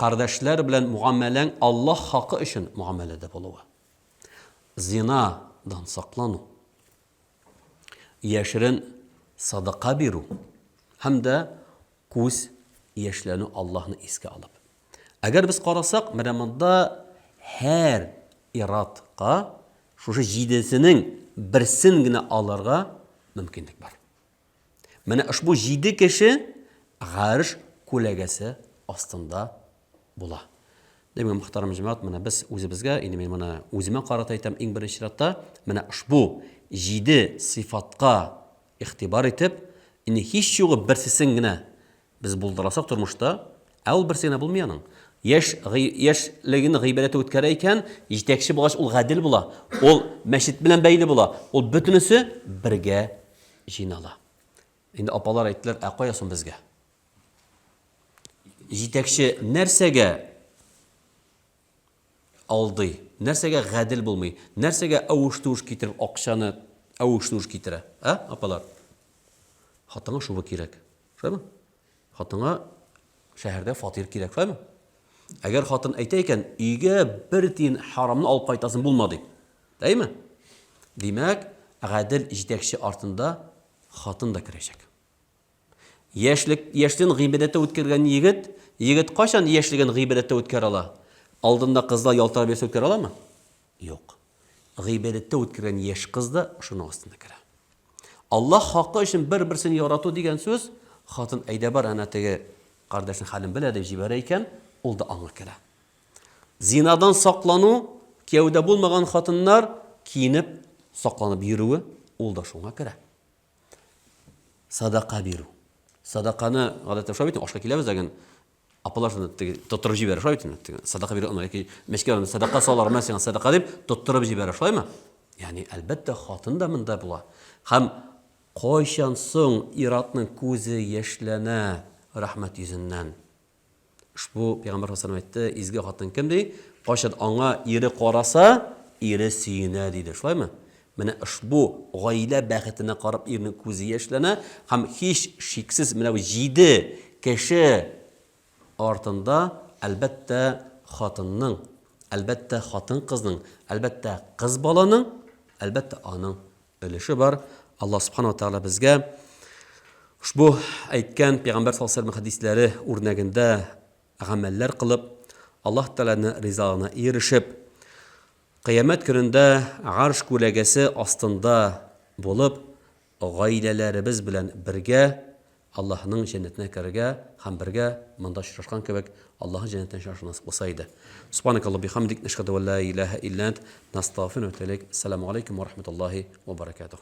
qardoshlar bilan muomalang Alloh haqqi uchun muomalada bo'luvi. Zinadan saqlanu. Yashirin sadaqa beru. Hamda ko'z yoshlanu Allohni esga olib. Agar biz qarasak, mana bunda har irodga shu 7sining birsingina olirga mumkinlik bor. Mana ushbu 7 kishi g'arish ko'lagasi ostida bo'la. Demak, muhtaram jamoat, mana biz o'zimizga, endi men mana o'zimga qarata aytam, eng birinchi ratda mana ushbu 7 sifatga ixtibor etib, endi hech yo'g'i birsisingina biz buldirasak turmushda, avval birsini bilmayaning. Yoshligini g'iybatda o'tkar ekan, yetakchi bo'lgach ul g'adil bo'la. Ul masjid bilan bayli bo'la. Ul butunisi birga jinala. Endi opalar aytdilar, qo'yasin bizga. Yetakchi narsaga oldi, narsaga g'adil bo'lmay, narsaga avushturush ketirib, oqshani avushturush ketira. Opalar? Xotinga shu kerak. Shuymi? Xotinga shaharda fatir kerak, shuymi? Agar xotin ayta ekan, uyga bir tiyin haromni olib qaytasin bo'lmadi. Deymi? Demak, g'adil yetakchi ortida xotin da kirajak. Yoshlikni g'iybatda o'tkazgan yigit qachon yoshligini g'iybatda o'tkazala? Oldinda qizlar yoltirab bersa o'tkara oladimi? Yo'q. G'iybatda o'tkazgan yosh qizda shuni ostida kiradi. Alloh haqqi uchun bir-birini yaratdi degan so'z, xotin aydabar anatiga qardoshini halim biladi deb jibar ekan, olda аңа kiradi. Zinadan saqlanu, kevda bo'lmagan xotinlar kiyinib saqlanib yuruvi, olda shunga kiradi. Sadaqa beru. Sadaqani odatda shu bitin oshga kelamiz degan apalar shuni tuttirib jibarish, shu bitin. Sadaqa beru yoki meshkani sadaqa solar emas, yani sadaqa deb tuttirib jibarish, shuymi? Ya'ni albatta xotinda bunda bo'la. Ham qo'yshon so'ng irodning ko'zi yoshlana rahmat yuzidan. Ushbu payg'ambar sollallohu alayhi vasallam aytdi, izga xotin kimdi? Qo'shad anga eri qarasa, eri suyunadi dedi, shuymi? Mana ushbu oila baxtini qarab erning ko'zi yoshlana, ham hech shiksiz mana bu 7 kishi ortida albatta xotinning, albatta xotin qizning, albatta qiz bolaning, albatta onaning ulushi bor. Alloh subhanahu va taolo bizga ushbu aytgan payg'ambar sollallohu alayhi vasallam hadislari o'rnagida amallar qilib, Alloh taolaning rizolig'iga erishib, qiyomat kunida arsh ko'lagasi ostida bo'lib, oilalarimiz bilan birga Allohning jannatiga kirga, ham birga munda uchrashgan kebek Allohning jannatidan shoshib nasib qilsaydi. Subhanakalloh bihamdik nashhadu an la ilaha illa ant nastag'firuka va natubu ilayk. Assalomu alaykum va rahmatullohi va barakatuh.